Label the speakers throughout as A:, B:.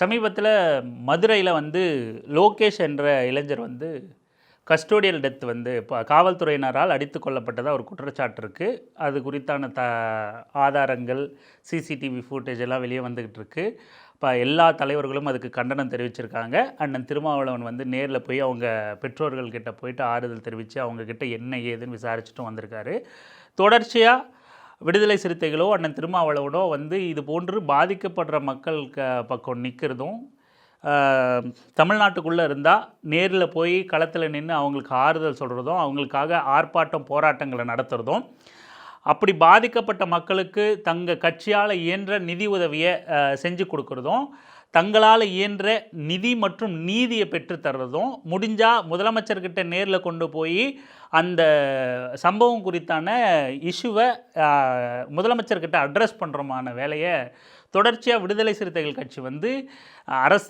A: சமீபத்தில் மதுரையில் வந்து லோகேஷ் என்ற இளைஞர் வந்து கஸ்டோடியல் டெத் வந்து இப்போ காவல்துறையினரால் அடித்து கொல்லப்பட்டதாக ஒரு குற்றச்சாட்டு இருக்குது. அது குறித்தான ஆதாரங்கள் சிசிடிவி ஃபுட்டேஜ் எல்லாம் வெளியே வந்துக்கிட்டு இருக்குது. இப்போ எல்லா தலைவர்களும் அதுக்கு கண்டனம் தெரிவிச்சிருக்காங்க. அண்ணன் திருமாவளவன் வந்து நேரில் போய் அவங்க பெற்றோர்கள்கிட்ட போயிட்டு ஆறுதல் தெரிவித்து அவங்கக்கிட்ட என்ன ஏதுன்னு விசாரிச்சுட்டும் வந்திருக்காரு. தொடர்ச்சியாக விடுதலை சிறுத்தைகளோ அண்ணன் திருமாவளவனோ வந்து இது போன்று பாதிக்கப்படுற மக்கள் பக்கம் நிற்கிறதும், தமிழ்நாட்டுக்குள்ளே இருந்தால் நேரில் போய் களத்தில் நின்று அவங்களுக்கு ஆறுதல் சொல்கிறதும், அவங்களுக்காக ஆர்ப்பாட்டம் போராட்டங்களை நடத்துகிறதும், அப்படி பாதிக்கப்பட்ட மக்களுக்கு தங்கள் கட்சியால் இயன்ற நிதி உதவியை செஞ்சு கொடுக்குறதும், தங்களால் இயன்ற நிதி மற்றும் நீதியை பெற்றுத்தர்றதும், முடிஞ்சால் முதலமைச்சர்கிட்ட நேரில் கொண்டு போய் அந்த சம்பவம் குறித்தான இஷ்யூவை முதலமைச்சர்கிட்ட அட்ரஸ் பண்ணுறமான வேலையை தொடர்ச்சியாக விடுதலை சிறுத்தைகள் கட்சி வந்து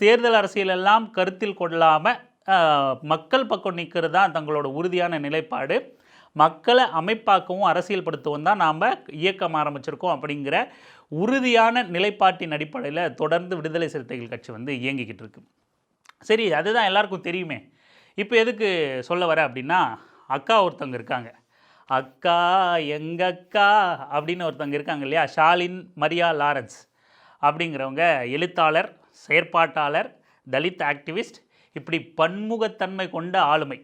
A: தேர்தல் அரசியலெல்லாம் கருத்தில் கொள்ளாமல் மக்கள் பக்கம் நிற்கிறது தான் தங்களோட உறுதியான நிலைப்பாடு. மக்களை அமைப்பாக்கவும் அரசியல்படுத்தவும் தான் நாம் இயக்கம் ஆரம்பிச்சிருக்கோம் அப்படிங்கிற உறுதியான நிலைப்பாட்டின் அடிப்படையில் தொடர்ந்து விடுதலை சிறுத்தைகள் கட்சி வந்து இயங்கிக்கிட்டு இருக்கு. சரி, அதுதான் எல்லாருக்கும் தெரியுமே. இப்போ எதுக்கு சொல்ல வர அப்படின்னா, அக்கா ஒருத்தவங்க இருக்காங்க. அக்கா எங்கள் அக்கா அப்படின்னு ஒருத்தவங்க இருக்காங்க இல்லையா, ஷாலின் மரியா லாரன்ஸ் அப்படிங்கிறவங்க எழுத்தாளர், செயற்பாட்டாளர், தலித் ஆக்டிவிஸ்ட், இப்படி பன்முகத்தன்மை கொண்ட ஆளுமை.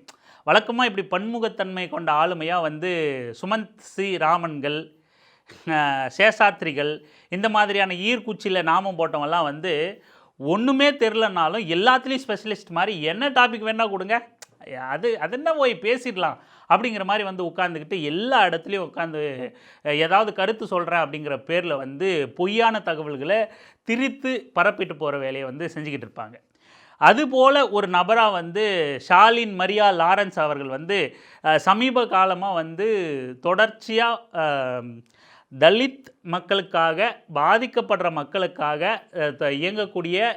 A: வழக்கமாக இப்படி பன்முகத்தன்மை கொண்ட ஆளுமையாக வந்து சுமந்த் சி ராமன்கள், சேஷாத்ரிகள், இந்த மாதிரியான ஈர்க்குச்சியில் நாமம் போட்டவங்கலாம் வந்து ஒன்றுமே தெரிலனாலும் எல்லாத்துலேயும் ஸ்பெஷலிஸ்ட் மாதிரி என்ன டாபிக் வேணால் கொடுங்க, அது என்ன போய் பேசிடலாம் அப்படிங்கிற மாதிரி வந்து உட்காந்துக்கிட்டு எல்லா இடத்துலையும் உட்காந்து ஏதாவது கருத்து சொல்கிறேன் அப்படிங்கிற பேரில் வந்து பொய்யான தகவல்களை திரித்து பரப்பிட்டு போகிற வேலையை வந்து செஞ்சுக்கிட்டு இருப்பாங்க. அதுபோல் ஒரு நபராக வந்து ஷாலின் மரியா லாரன்ஸ் அவர்கள் வந்து சமீப காலமாக வந்து தொடர்ச்சியாக தலித் மக்களுக்காக, பாதிக்கப்படுற மக்களுக்காக இயங்கக்கூடிய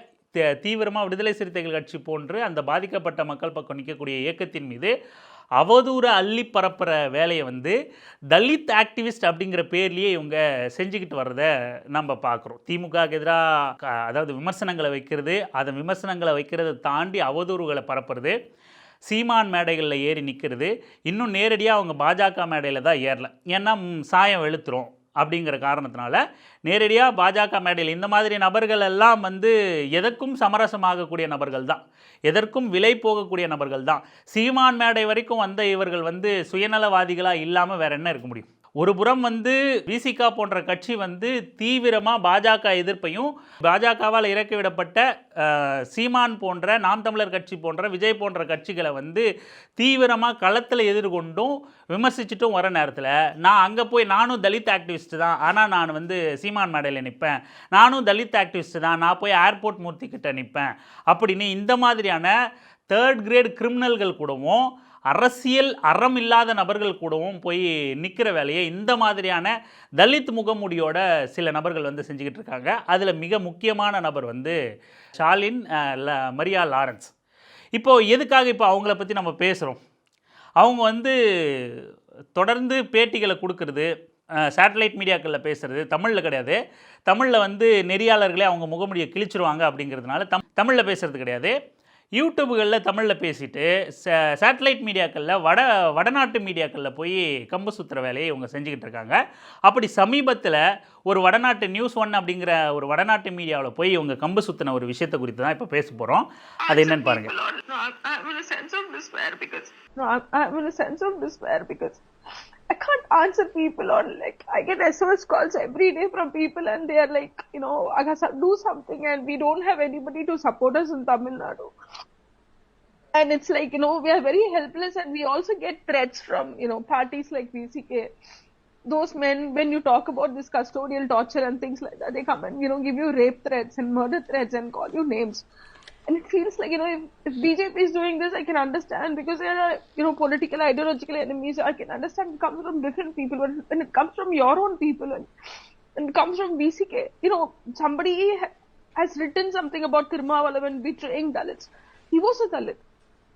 A: தீவிரமாக விடுதலை சிறுத்தைகள் கட்சி போன்று அந்த பாதிக்கப்பட்ட மக்கள் பக்கம் நிற்கக்கூடிய இயக்கத்தின் மீது அவதூறு அள்ளி பரப்புகிற வேலையை வந்து தலித் ஆக்டிவிஸ்ட் அப்படிங்கிற பேர்லேயே இவங்க செஞ்சுக்கிட்டு வர்றதை நம்ம பார்க்குறோம். திமுகவுக்கு எதிராக அதாவது விமர்சனங்களை வைக்கிறது, அதை விமர்சனங்களை வைக்கிறதை தாண்டி அவதூறுகளை பரப்புறது, சீமான் மேடைகளில் ஏறி நிற்கிறது, இன்னும் நேரடியாக அவங்க பாஜக மேடையில் தான் ஏறல. ஏன்னா சாயம் வெளுத்துரும் அப்படிங்கிற காரணத்தினால நேரடியாக பாஜக மேடையில் இந்த மாதிரி நபர்கள் எல்லாம் வந்து எதற்கும் சமரசமாகக்கூடிய நபர்கள் தான், எதற்கும் விலை போகக்கூடிய நபர்கள் தான். சீமான் மேடை வரைக்கும் வந்த இவர்கள் வந்து சுயநலவாதிகளாக இல்லாமல் வேறு என்ன இருக்க முடியும்? ஒரு புறம் வந்து விசிகா போன்ற கட்சி வந்து தீவிரமாக பாஜக எதிர்ப்பையும், பாஜகவால் இறக்கிவிடப்பட்ட சீமான் போன்ற, நாம் தமிழர் கட்சி போன்ற, விஜய் போன்ற கட்சிகளை வந்து தீவிரமாக களத்தில் எதிர்கொண்டும் விமர்சிச்சுட்டும் வர நேரத்தில் நான் அங்கே போய் நானும் தலித் ஆக்டிவிஸ்ட் தான், ஆனால் நான் வந்து சீமான் மேடையில் நிற்பேன், நானும் தலித் ஆக்டிவிஸ்ட் தான், நான் போய் ஏர்போர்ட் மூர்த்தி கிட்ட நிற்பேன் அப்படின்னு இந்த மாதிரியான தேர்ட் கிரேட் கிரிமினல்கள் கூடவும், அரசியல் அறம் இல்லாத நபர்கள் கூடவும் போய் நிற்கிற வேலையை இந்த மாதிரியான தலித் முகமுடியோட சில நபர்கள் வந்து செஞ்சுக்கிட்டு இருக்காங்க. அதில் மிக முக்கியமான நபர் வந்து ஷாலின் மரியா லாரன்ஸ். இப்போது எதுக்காக இப்போ அவங்கள பற்றி நம்ம பேசுகிறோம்? அவங்க வந்து தொடர்ந்து பேட்டிகளை கொடுக்கறது, சேட்டலைட் மீடியாக்களில் பேசுகிறது, தமிழில் கிடையாது. தமிழில் வந்து நெறியாளர்களே அவங்க முகமுடியை கிழிச்சிருவாங்க அப்படிங்கிறதுனால தமிழில் பேசுகிறது கிடையாது. யூடியூப்புகளில் தமிழில் பேசிட்டு சேட்டலைட் மீடியாக்களில் வடநாட்டு மீடியாக்களில் போய் கம்பு சுற்றுற வேலையை இவங்க செஞ்சுக்கிட்டு இருக்காங்க. அப்படி சமீபத்தில் ஒரு வடநாட்டு நியூஸ் 1 அப்படிங்கிற ஒரு வடநாட்டு மீடியாவில் போய் இவங்க கம்பு சுற்றின ஒரு விஷயத்தை குறித்து தான் இப்போ பேச போகிறோம். அது என்னன்னு பாருங்கள்.
B: I can't answer people on, like, I get SOS calls every day from people and they are like, you know, I gotta do something and we don't have anybody to support us in Tamil Nadu. And it's like, you know, we are very helpless and we also get threats from, you know, parties like VCK. Those men, when you talk about this custodial torture and things like that, they come and, you know, give you rape threats and murder threats and call you names. And it feels like, you know, if BJP is doing this, I can understand because they are, you know, political, ideological enemies. I can understand it comes from different people. But when it comes from your own people and it comes from VCK, you know, somebody has written something about Thirumavalavan betraying Dalits. He was a Dalit.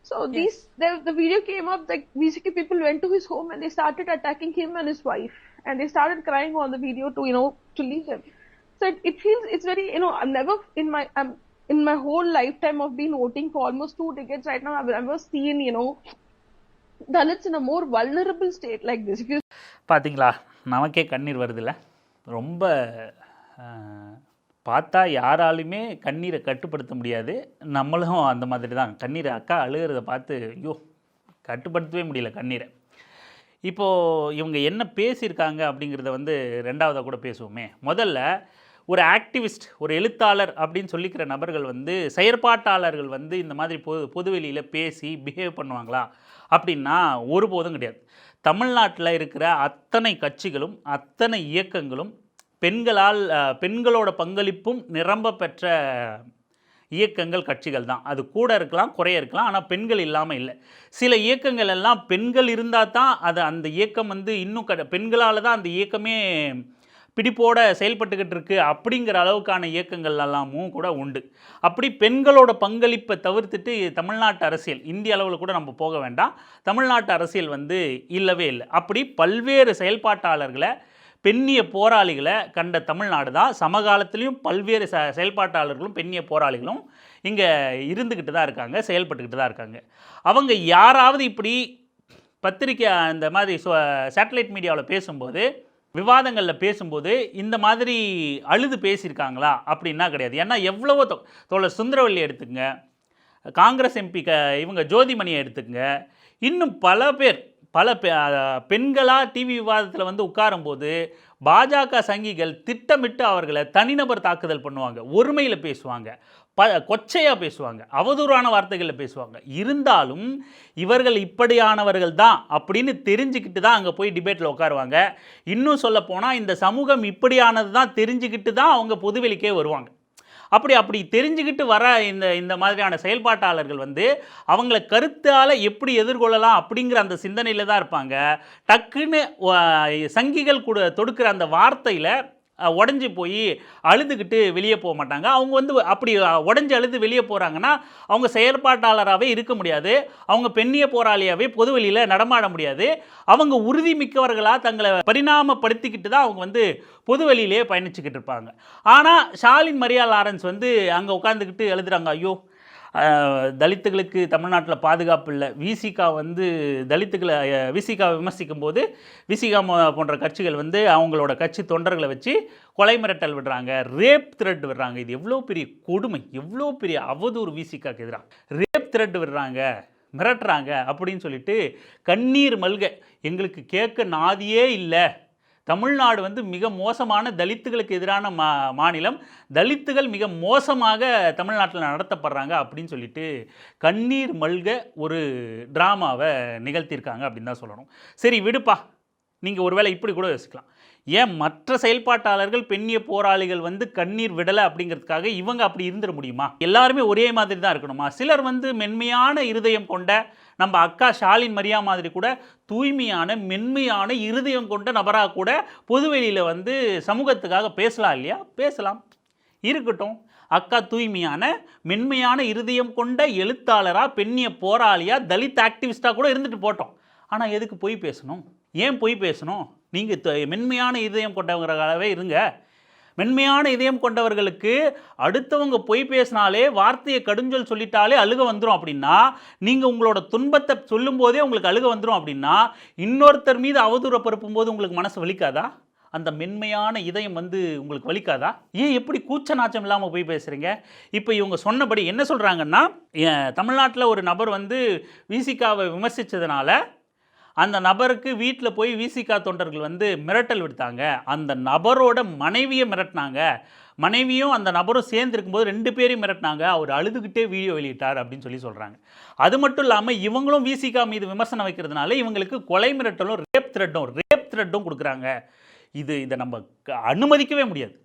B: So yes. The video came up, like VCK people went to his home and they started attacking him and his wife. And they started crying on the video to, you know, to leave him. So it feels, it's very, you know, I'm never in my... in my whole lifetime of being voting for almost 2 decades right now, I've never seen, Dalits in a more vulnerable state like this. If you
A: பார்த்தீங்களா, நமக்கே கண்ணீர் வருதுல்ல. ரொம்ப பார்த்தா யாராலுமே கண்ணீரை கட்டுப்படுத்த முடியாது. நம்மளும் அந்த மாதிரி தான். கண்ணீரை அக்கா அழுகிறத பார்த்து ஐயோ கட்டுப்படுத்தவே முடியல கண்ணீரை. இப்போது இவங்க என்ன பேசியிருக்காங்க அப்படிங்கிறத வந்து ரெண்டாவதாக கூட பேசுவோமே. முதல்ல ஒரு ஆக்டிவிஸ்ட், ஒரு எழுத்தாளர் அப்படின்னு சொல்லிக்கிற நபர்கள் வந்து செயற்பாட்டாளர்கள் வந்து இந்த மாதிரி பொதுவெளியில் பேசி பிஹேவ் பண்ணுவாங்களா அப்படின்னா ஒருபோதும் கிடையாது. தமிழ்நாட்டில் இருக்கிற அத்தனை கட்சிகளும் அத்தனை இயக்கங்களும் பெண்களோட பங்களிப்பும் நிரம்ப பெற்ற இயக்கங்கள், கட்சிகள் தான். அது கூட இருக்கலாம், குறைய இருக்கலாம், ஆனால் பெண்கள் இல்லாமல் இல்லை. சில இயக்கங்கள் எல்லாம் பெண்கள் இருந்தால் தான் அந்த இயக்கம் வந்து இன்னும் பெண்களால் தான் அந்த இயக்கமே பிடிப்போட செயல்பட்டுக்கிட்டு இருக்கு அப்படிங்கிற அளவுக்கான இயக்கங்கள் எல்லாமும் கூட உண்டு. அப்படி பெண்களோட பங்களிப்பை தவிர்த்துட்டு தமிழ்நாட்டு அரசியல், இந்திய அளவில் கூட நம்ம போக வேண்டாம், தமிழ்நாட்டு அரசியல் வந்து இல்லவே இல்லை. அப்படி பல்வேறு செயல்பாட்டாளர்களை, பெண்ணிய போராளிகளை கண்ட தமிழ்நாடு தான். சமகாலத்திலையும் பல்வேறு செயல்பாட்டாளர்களும் பெண்ணிய போராளிகளும் இங்கே இருந்துக்கிட்டு தான் இருக்காங்க, செயல்பட்டுக்கிட்டு தான் இருக்காங்க. அவங்க யாராவது இப்படி பத்திரிக்கை இந்த மாதிரி சேட்டலைட் மீடியாவில் பேசும்போது, விவாதங்களில் பேசும்போது இந்த மாதிரி அழுது பேசியிருக்காங்களா அப்படின்னா கிடையாது. ஏன்னா எவ்வளவோ தோழர் சுந்தரவல்லி எடுத்துக்கங்க, காங்கிரஸ் எம்பி இவங்க ஜோதிமணியை எடுத்துக்கங்க, இன்னும் பல பெண்களாக டிவி விவாதத்தில் வந்து உட்காரும்போது பாஜக சங்கிகள் திட்டமிட்டு அவர்களை தனிநபர் தாக்குதல் பண்ணுவாங்க, ஒருமையில் பேசுவாங்க, கொச்சையாக பேசுவாங்க, அவதூறான வார்த்தைகளில் பேசுவாங்க. இருந்தாலும் இவர்கள் இப்படியானவர்கள் தான் அப்படின்னு தெரிஞ்சுக்கிட்டு தான் அங்கே போய் டிபேட்டில் உட்காருவாங்க. இன்னும் சொல்லப்போனால் இந்த சமூகம் இப்படியானது தான் தெரிஞ்சுக்கிட்டு தான் அவங்க பொதுவெளிக்கே வருவாங்க. அப்படி தெரிஞ்சுக்கிட்டு வர இந்த மாதிரியான செயல்பாட்டாளர்கள் வந்து அவங்கள கருத்தால் எப்படி எதிர்கொள்ளலாம் அப்படிங்கிற அந்த சிந்தனையில் தான் இருப்பாங்க. டக்குன்னு சங்கிகள் கூட தொடுக்கிற அந்த வார்த்தையில் உடஞ்சி போய் அழுதுகிட்டு வெளியே போக மாட்டாங்க. அவங்க வந்து அப்படி உடஞ்சி அழுது வெளியே போகிறாங்கன்னா அவங்க செயற்பாட்டாளராகவே இருக்க முடியாது, அவங்க பெண்ணிய போராளியாகவே பொதுவெளியில் நடமாட முடியாது. அவங்க உறுதிமிக்கவர்களாக தங்களை பரிணாமப்படுத்திக்கிட்டு தான் அவங்க வந்து பொதுவெளியிலே பயணிச்சுக்கிட்டு இருப்பாங்க. ஆனால் ஷாலின் மரியா லாரன்ஸ் வந்து அங்கே உட்காந்துக்கிட்டு எழுதுகிறாங்க, ஐயோ தலித்துகளுக்கு தமிழ்நாட்டில் பாதுகாப்பு இல்லை, விசிகா வந்து தலித்துகளை விசிகாவை விமர்சிக்கும் போது விசிகா போன்ற கட்சிகள் வந்து அவங்களோட கட்சி தொண்டர்களை வச்சு கொலை மிரட்டல் விடுறாங்க, ரேப் த்ரெட் விடுறாங்க. இது எவ்வளோ பெரிய கொடுமை, எவ்வளோ பெரிய அவதூறு விசிகாக்கு எதிராக. ரேப் த்ரெட் விடுறாங்க, மிரட்டுறாங்க அப்படின்னு சொல்லிட்டு கண்ணீர் மல்க எங்களுக்கு கேட்க நாதியே இல்லை, தமிழ்நாடு வந்து மிக மோசமான தலித்துகளுக்கு எதிரான மாநிலம், தலித்துகள் மிக மோசமாக தமிழ்நாட்டில் நடத்தப்படுறாங்க அப்படின்னு சொல்லிட்டு கண்ணீர் மல்க ஒரு ட்ராமாவை நிகழ்த்தியிருக்காங்க அப்படின்னு தான் சொல்லணும். சரி விடுப்பா, நீங்கள் ஒருவேளை இப்படி கூட யோசிக்கலாம், ஏன் மற்ற செயல்பாட்டாளர்கள் பெண்ணிய போராளிகள் வந்து கண்ணீர் விடலை அப்படிங்கிறதுக்காக இவங்க அப்படி இருந்துட முடியுமா? எல்லாருமே ஒரே மாதிரி தான் இருக்கணுமா? சிலர் வந்து மென்மையான இருதயம் கொண்ட, நம்ம அக்கா ஷாலின் மரியா மாதிரி கூட தூய்மையான மென்மையான இருதயம் கொண்ட நபராக கூட பொதுவெளியில் வந்து சமூகத்துக்காக பேசலாம் இல்லையா? பேசலாம், இருக்கட்டும். அக்கா தூய்மையான மென்மையான இருதயம் கொண்ட எழுத்தாளராக, பெண்ணிய போராளியாக, தலித் ஆக்டிவிஸ்டாக கூட இருந்துட்டு போட்டோம். ஆனால் எதுக்கு பொய் பேசணும்? ஏன் பொய் பேசணும்? நீங்கள் மென்மையான இதயம் கொண்டவங்களாகவே இருங்க. மென்மையான இதயம் கொண்டவர்களுக்கு அடுத்தவங்க பொய் பேசினாலே, வார்த்தையை கடுஞ்சொல் சொல்லிட்டாலே அழுக வந்துடும் அப்படின்னா, நீங்கள் உங்களோட துன்பத்தை சொல்லும் போதே உங்களுக்கு அழுக வந்துடும் அப்படின்னா, இன்னொருத்தர் மீது அவதூற பரப்பும் போது உங்களுக்கு மனசு வலிக்காதா? அந்த மென்மையான இதயம் வந்து உங்களுக்கு வலிக்காதா? ஏன் எப்படி கூச்ச நாச்சம் இல்லாமல் போய் பேசுகிறீங்க? இப்போ இவங்க சொன்னபடி என்ன சொல்கிறாங்கன்னா, தமிழ்நாட்டில் ஒரு நபர் வந்து விசிகாவை விமர்சித்ததுனால அந்த நபருக்கு வீட்டில் போய் விசிகா தொண்டர்கள் வந்து மிரட்டல் விடுத்தாங்க, அந்த நபரோட மனைவியை மிரட்டினாங்க, மனைவியும் அந்த நபரும் சேர்ந்து இருக்கும்போது 2 பேரையும் மிரட்டினாங்க, அவர் அழுதுகிட்டே வீடியோ வெளியிட்டார் அப்படின்னு சொல்கிறாங்க. அது மட்டும் இல்லாமல் இவங்களும் விசிகா மீது விமர்சனம் வைக்கிறதுனால இவங்களுக்கு கொலை மிரட்டலும் ரேப் த்ரெட்டும் கொடுக்குறாங்க. இதை நம்ம அனுமதிக்கவே முடியாது.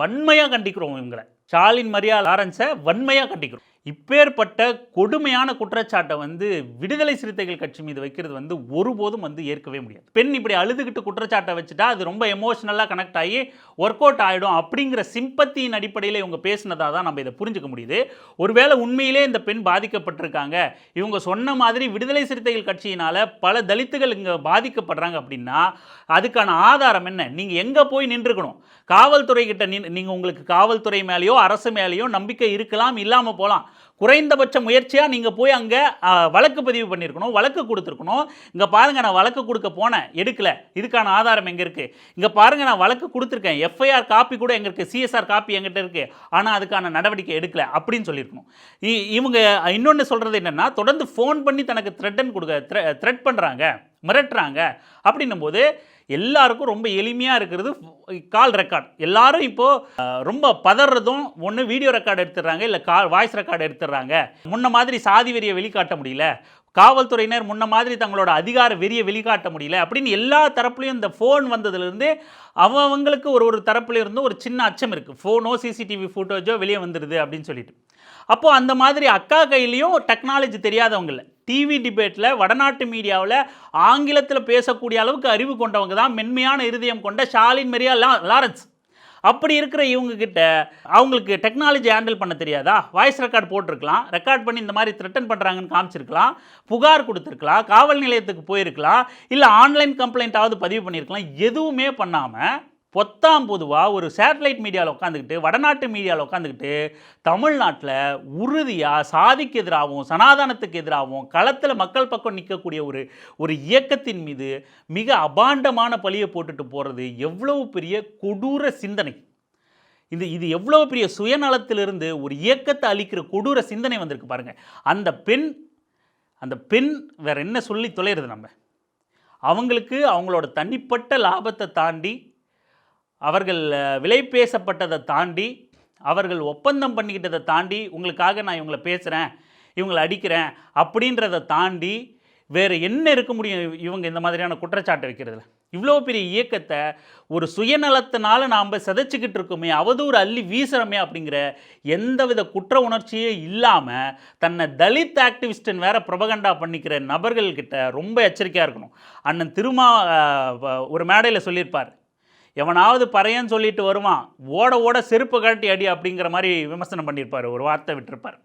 A: வன்மையாக கண்டிக்கிறோம் இவங்களை. ஷாலின் மரியா லாரன்ஸை வன்மையாக கண்டிக்கிறோம். இப்பேற்பட்ட கொடுமையான குற்றச்சாட்டை வந்து விடுதலை சிறுத்தைகள் கட்சி மீது வைக்கிறது வந்து ஒருபோதும் வந்து ஏற்கவே முடியாது. பெண் இப்படி அழுதுகிட்டு குற்றச்சாட்டை வச்சுட்டா அது ரொம்ப எமோஷனலாக கனெக்ட் ஆகி ஒர்க் அவுட் ஆகிடும் அப்படிங்கிற சிம்பத்தியின் அடிப்படையில் இவங்க பேசினதாக தான் நம்ம இதை புரிஞ்சுக்க முடியுது. ஒருவேளை உண்மையிலே இந்த பெண் பாதிக்கப்பட்டிருக்காங்க, இவங்க சொன்ன மாதிரி விடுதலை சிறுத்தைகள் கட்சியினால் பல தலித்துகள் இங்கே பாதிக்கப்படுறாங்க அப்படின்னா அதுக்கான ஆதாரம் என்ன? நீங்கள் எங்கே போய் நின்றுக்கணும்? காவல்துறை கிட்ட நீங்கள் உங்களுக்கு காவல்துறை மேலேயோ அரசு மேலேயோ நம்பிக்கை இருக்கலாம், இல்லாமல் போகலாம். குறைந்தபட்ச முயற்சியாக நீங்கள் போய் அங்கே வழக்கு பதிவு பண்ணியிருக்கணும், வழக்கு கொடுத்துருக்கணும். இங்கே பாருங்கள், நான் வழக்கு கொடுக்க போனேன், எடுக்கலை, இதுக்கான ஆதாரம் எங்கே இருக்குது? இங்கே பாருங்கள், நான் வழக்கு கொடுத்துருக்கேன், எஃப்ஐஆர் காப்பி கூட எங்கே இருக்குது, சிஎஸ்ஆர் காப்பி எங்கிட்ட இருக்குது, ஆனால் அதுக்கான நடவடிக்கை எடுக்கலை அப்படின்னு சொல்லியிருக்கணும். இவங்க இன்னொன்று சொல்கிறது என்னென்னா, தொடர்ந்து ஃபோன் பண்ணி தனக்கு த்ரெட் பண்ணுறாங்க, மிரட்டுறாங்க. அப்படின்னும் போது எல்லாருக்கும் ரொம்ப எளிமையாக இருக்கிறது கால் ரெக்கார்ட். எல்லாரும் இப்போது ரொம்ப பதறதும் ஒன்று வீடியோ ரெக்கார்டு எடுத்துடுறாங்க, இல்லை வாய்ஸ் ரெக்கார்டு எடுத்துடுறாங்க. முன்ன மாதிரி சாதி வெறியை வெளிக்காட்ட முடியல, காவல்துறையினர் முன்ன மாதிரி தங்களோட அதிகார வெறியை வெளிக்காட்ட முடியல அப்படின்னு எல்லா தரப்புலையும் இந்த ஃபோன் வந்ததுலேருந்து அவங்களுக்கு ஒரு தரப்புலேருந்து ஒரு சின்ன அச்சம் இருக்குது. ஃபோனோ சிசிடிவி ஃபுட்டேஜோ வெளியே வந்துடுது அப்படின்னு சொல்லிட்டு. அப்போது அந்த மாதிரி அக்கா கையிலையும் டெக்னாலஜி தெரியாதவங்கள டிவி டிபேட்டில் வடநாட்டு மீடியாவில் ஆங்கிலத்தில் பேசக்கூடிய அளவுக்கு அறிவு கொண்டவங்க தான் மென்மையான இருதயம் கொண்ட ஷாலின் மரியா லாரன்ஸ். அப்படி இருக்கிற இவங்ககிட்ட அவங்களுக்கு டெக்னாலஜி ஹேண்டில் பண்ண தெரியாதா? வாய்ஸ் ரெக்கார்ட் போட்டிருக்கலாம், ரெக்கார்ட் பண்ணி இந்த மாதிரி த்ரெட்டன் பண்ணுறாங்கன்னு காமிச்சிருக்கலாம், புகார் கொடுத்துருக்கலாம், காவல் நிலையத்துக்கு போயிருக்கலாம், இல்லை ஆன்லைன் கம்ப்ளைண்ட்டாவது பதிவு பண்ணியிருக்கலாம். எதுவுமே பண்ணாமல் பொத்தாம் பொதுவாக ஒரு சேட்டலைட் மீடியாவில் உட்காந்துக்கிட்டு, வடநாட்டு மீடியாவில் உட்காந்துக்கிட்டு தமிழ்நாட்டில் உறுதியாக சாதிக்கு எதிராகவும் சனாதானத்துக்கு எதிராகவும் களத்தில் மக்கள் பக்கம் நிற்கக்கூடிய ஒரு இயக்கத்தின் மீது மிக அபாண்டமான பழியை போட்டுட்டு போகிறது எவ்வளவு பெரிய கொடூர சிந்தனை. இது எவ்வளோ பெரிய சுயநலத்திலிருந்து ஒரு இயக்கத்தை அளிக்கிற கொடூர சிந்தனை வந்திருக்கு பாருங்கள். அந்த பெண் வேற என்ன சொல்லி தொலைகிறது? நம்ம அவங்களுக்கு அவங்களோட தனிப்பட்ட லாபத்தை தாண்டி, அவர்கள் விலை பேசப்பட்டதை தாண்டி, அவர்கள் ஒப்பந்தம் பண்ணிக்கிட்டதை தாண்டி, உங்களுக்காக நான் இவங்களை பேசுகிறேன், இவங்களை அடிக்கிறேன் அப்படின்றத தாண்டி வேறு என்ன இருக்க முடியும் இவங்க இந்த மாதிரியான குற்றச்சாட்டை வைக்கிறதுல? இவ்வளோ பெரிய இயக்கத்தை ஒரு சுயநலத்தினால நாம் சிதைச்சிக்கிட்டு இருக்கோமே, அவதூறு அள்ளி வீசுகிறோமே அப்படிங்கிற எந்தவித குற்ற உணர்ச்சியே இல்லாமல் தன்னை தலித் ஆக்டிவிஸ்டன் வேற ப்ரொபகண்டா பண்ணிக்கிற நபர்கள்கிட்ட ரொம்ப எச்சரிக்கையாக இருக்கணும். அண்ணன் ஒரு மேடையில் சொல்லியிருப்பார், எவனாவது பறையன்னு சொல்லிட்டு வருவான், ஓட ஓட செருப்பு கழட்டி அடி அப்படிங்கிற மாதிரி விமர்சனம் பண்ணியிருப்பார், ஒரு வார்த்தை விட்டிருப்பார்.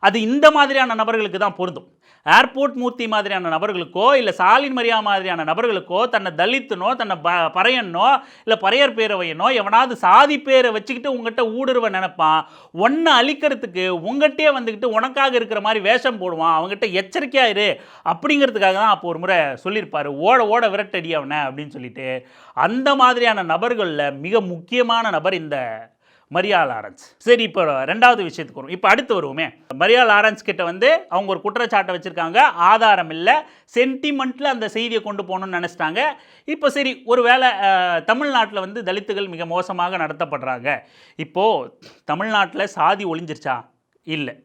A: அது இந்த மாதிரியான நபர்களுக்கு தான் பொருந்தும். ஏர்போர்ட் மூர்த்தி மாதிரியான நபர்களுக்கோ, இல்லை சாலின் மரியா மாதிரியான நபர்களுக்கோ, தன்னை தலித்துனோ, தன்னை பறையனோ, இல்லை பறையர் பேரவையனோ எவனாவது சாதி பேரை வச்சுக்கிட்டு உங்கள்கிட்ட ஊடுருவ நினைப்பான். ஒன்றை அழிக்கிறதுக்கு உங்கள்கிட்டயே வந்துக்கிட்டு உனக்காக இருக்கிற மாதிரி வேஷம் போடுவான். அவங்ககிட்ட எச்சரிக்கையாக இரு அப்படிங்கிறதுக்காக தான் அப்போ ஒரு முறை சொல்லியிருப்பார், ஓட ஓட விரட்டடி அவனை அப்படின்னு சொல்லிட்டு. அந்த மாதிரியான நபர்களில் மிக முக்கியமான நபர் இந்த மரியா லாரன்ஸ். சரி, இப்போ ரெண்டாவது விஷயத்துக்கு வரும். இப்போ அடுத்து வருவோமே, மரியா லாரன்ஸ் கிட்ட வந்து அவங்க ஒரு குற்றச்சாட்டை வச்சுருக்காங்க, ஆதாரம் இல்லை, சென்டிமெண்ட்டில் அந்த செய்தியை கொண்டு போகணும்னு நினச்சிட்டாங்க. இப்போ சரி, ஒரு வேளை தமிழ்நாட்டில் வந்து தலித்துகள் மிக மோசமாக நடத்தப்படுறாங்க, இப்போது தமிழ்நாட்டில் சாதி ஒழிஞ்சிருச்சா? இல்லை,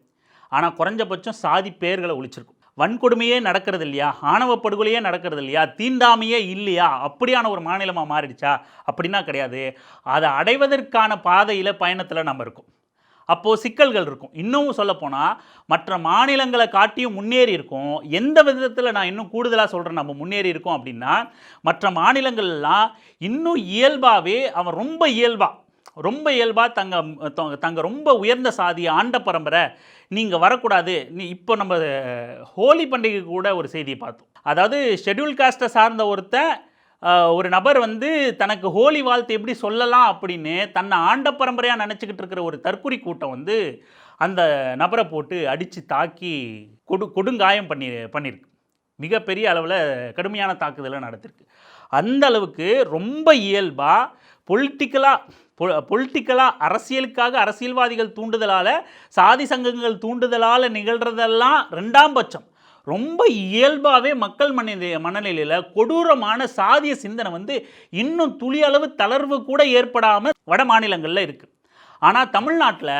A: ஆனால் குறைஞ்சபட்சம் சாதி பேர்களை ஒழிச்சிருக்கும். வன்கொடுமையே நடக்கிறது இல்லையா, ஆணவ படுகொலையே நடக்கிறது இல்லையா, தீண்டாமையே இல்லையா, அப்படியான ஒரு மாநிலமாக மாறிடுச்சா? அப்படின்னா கிடையாது. அதை அடைவதற்கான பாதையில் பயணத்தில் நம்ம இருக்கோம். அப்போது சிக்கல்கள் இருக்கும். இன்னும் சொல்லப்போனால் மற்ற மாநிலங்களை காட்டியும் முன்னேறி இருக்கும். எந்த விதத்தில் நான் இன்னும் கூடுதலாக சொல்கிறேன் நம்ம முன்னேறி இருக்கோம் அப்படின்னா, மற்ற மாநிலங்கள்லாம் இன்னும் இயல்பாகவே அவன் ரொம்ப இயல்பாக தங்க ரொம்ப உயர்ந்த சாதி ஆண்ட பரம்பரை நீங்கள் வரக்கூடாது. இப்போ நம்ம ஹோலி பண்டிகை கூட ஒரு செய்தியை பார்த்தோம். அதாவது ஷெட்யூல் காஸ்ட்டை சார்ந்த ஒரு நபர் வந்து தனக்கு ஹோலி வாழ்த்து எப்படி சொல்லலாம் அப்படின்னு தன்னை ஆண்ட பரம்பரையாக நினச்சிக்கிட்டு இருக்கிற ஒரு தற்குறி கூட்டம் வந்து அந்த நபரை போட்டு அடித்து தாக்கி கொடுங்காயம் பண்ணியிருக்கு. மிகப்பெரிய அளவில் கடுமையான தாக்குதலை நடத்திருக்கு. அந்த அளவுக்கு ரொம்ப இயல்பாக பொலிட்டிக்கலாக அரசியலுக்காக அரசியல்வாதிகள் தூண்டுதலால், சாதி சங்கங்கள் தூண்டுதலால் நிகழ்கிறதெல்லாம் ரெண்டாம் பட்சம். ரொம்ப இயல்பாகவே மக்கள் மனநிலையில் கொடூரமான சாதிய சிந்தனை வந்து இன்னும் துளியளவு தளர்வு கூட ஏற்படாமல் வட மாநிலங்களில் இருக்குது. ஆனால் தமிழ்நாட்டில்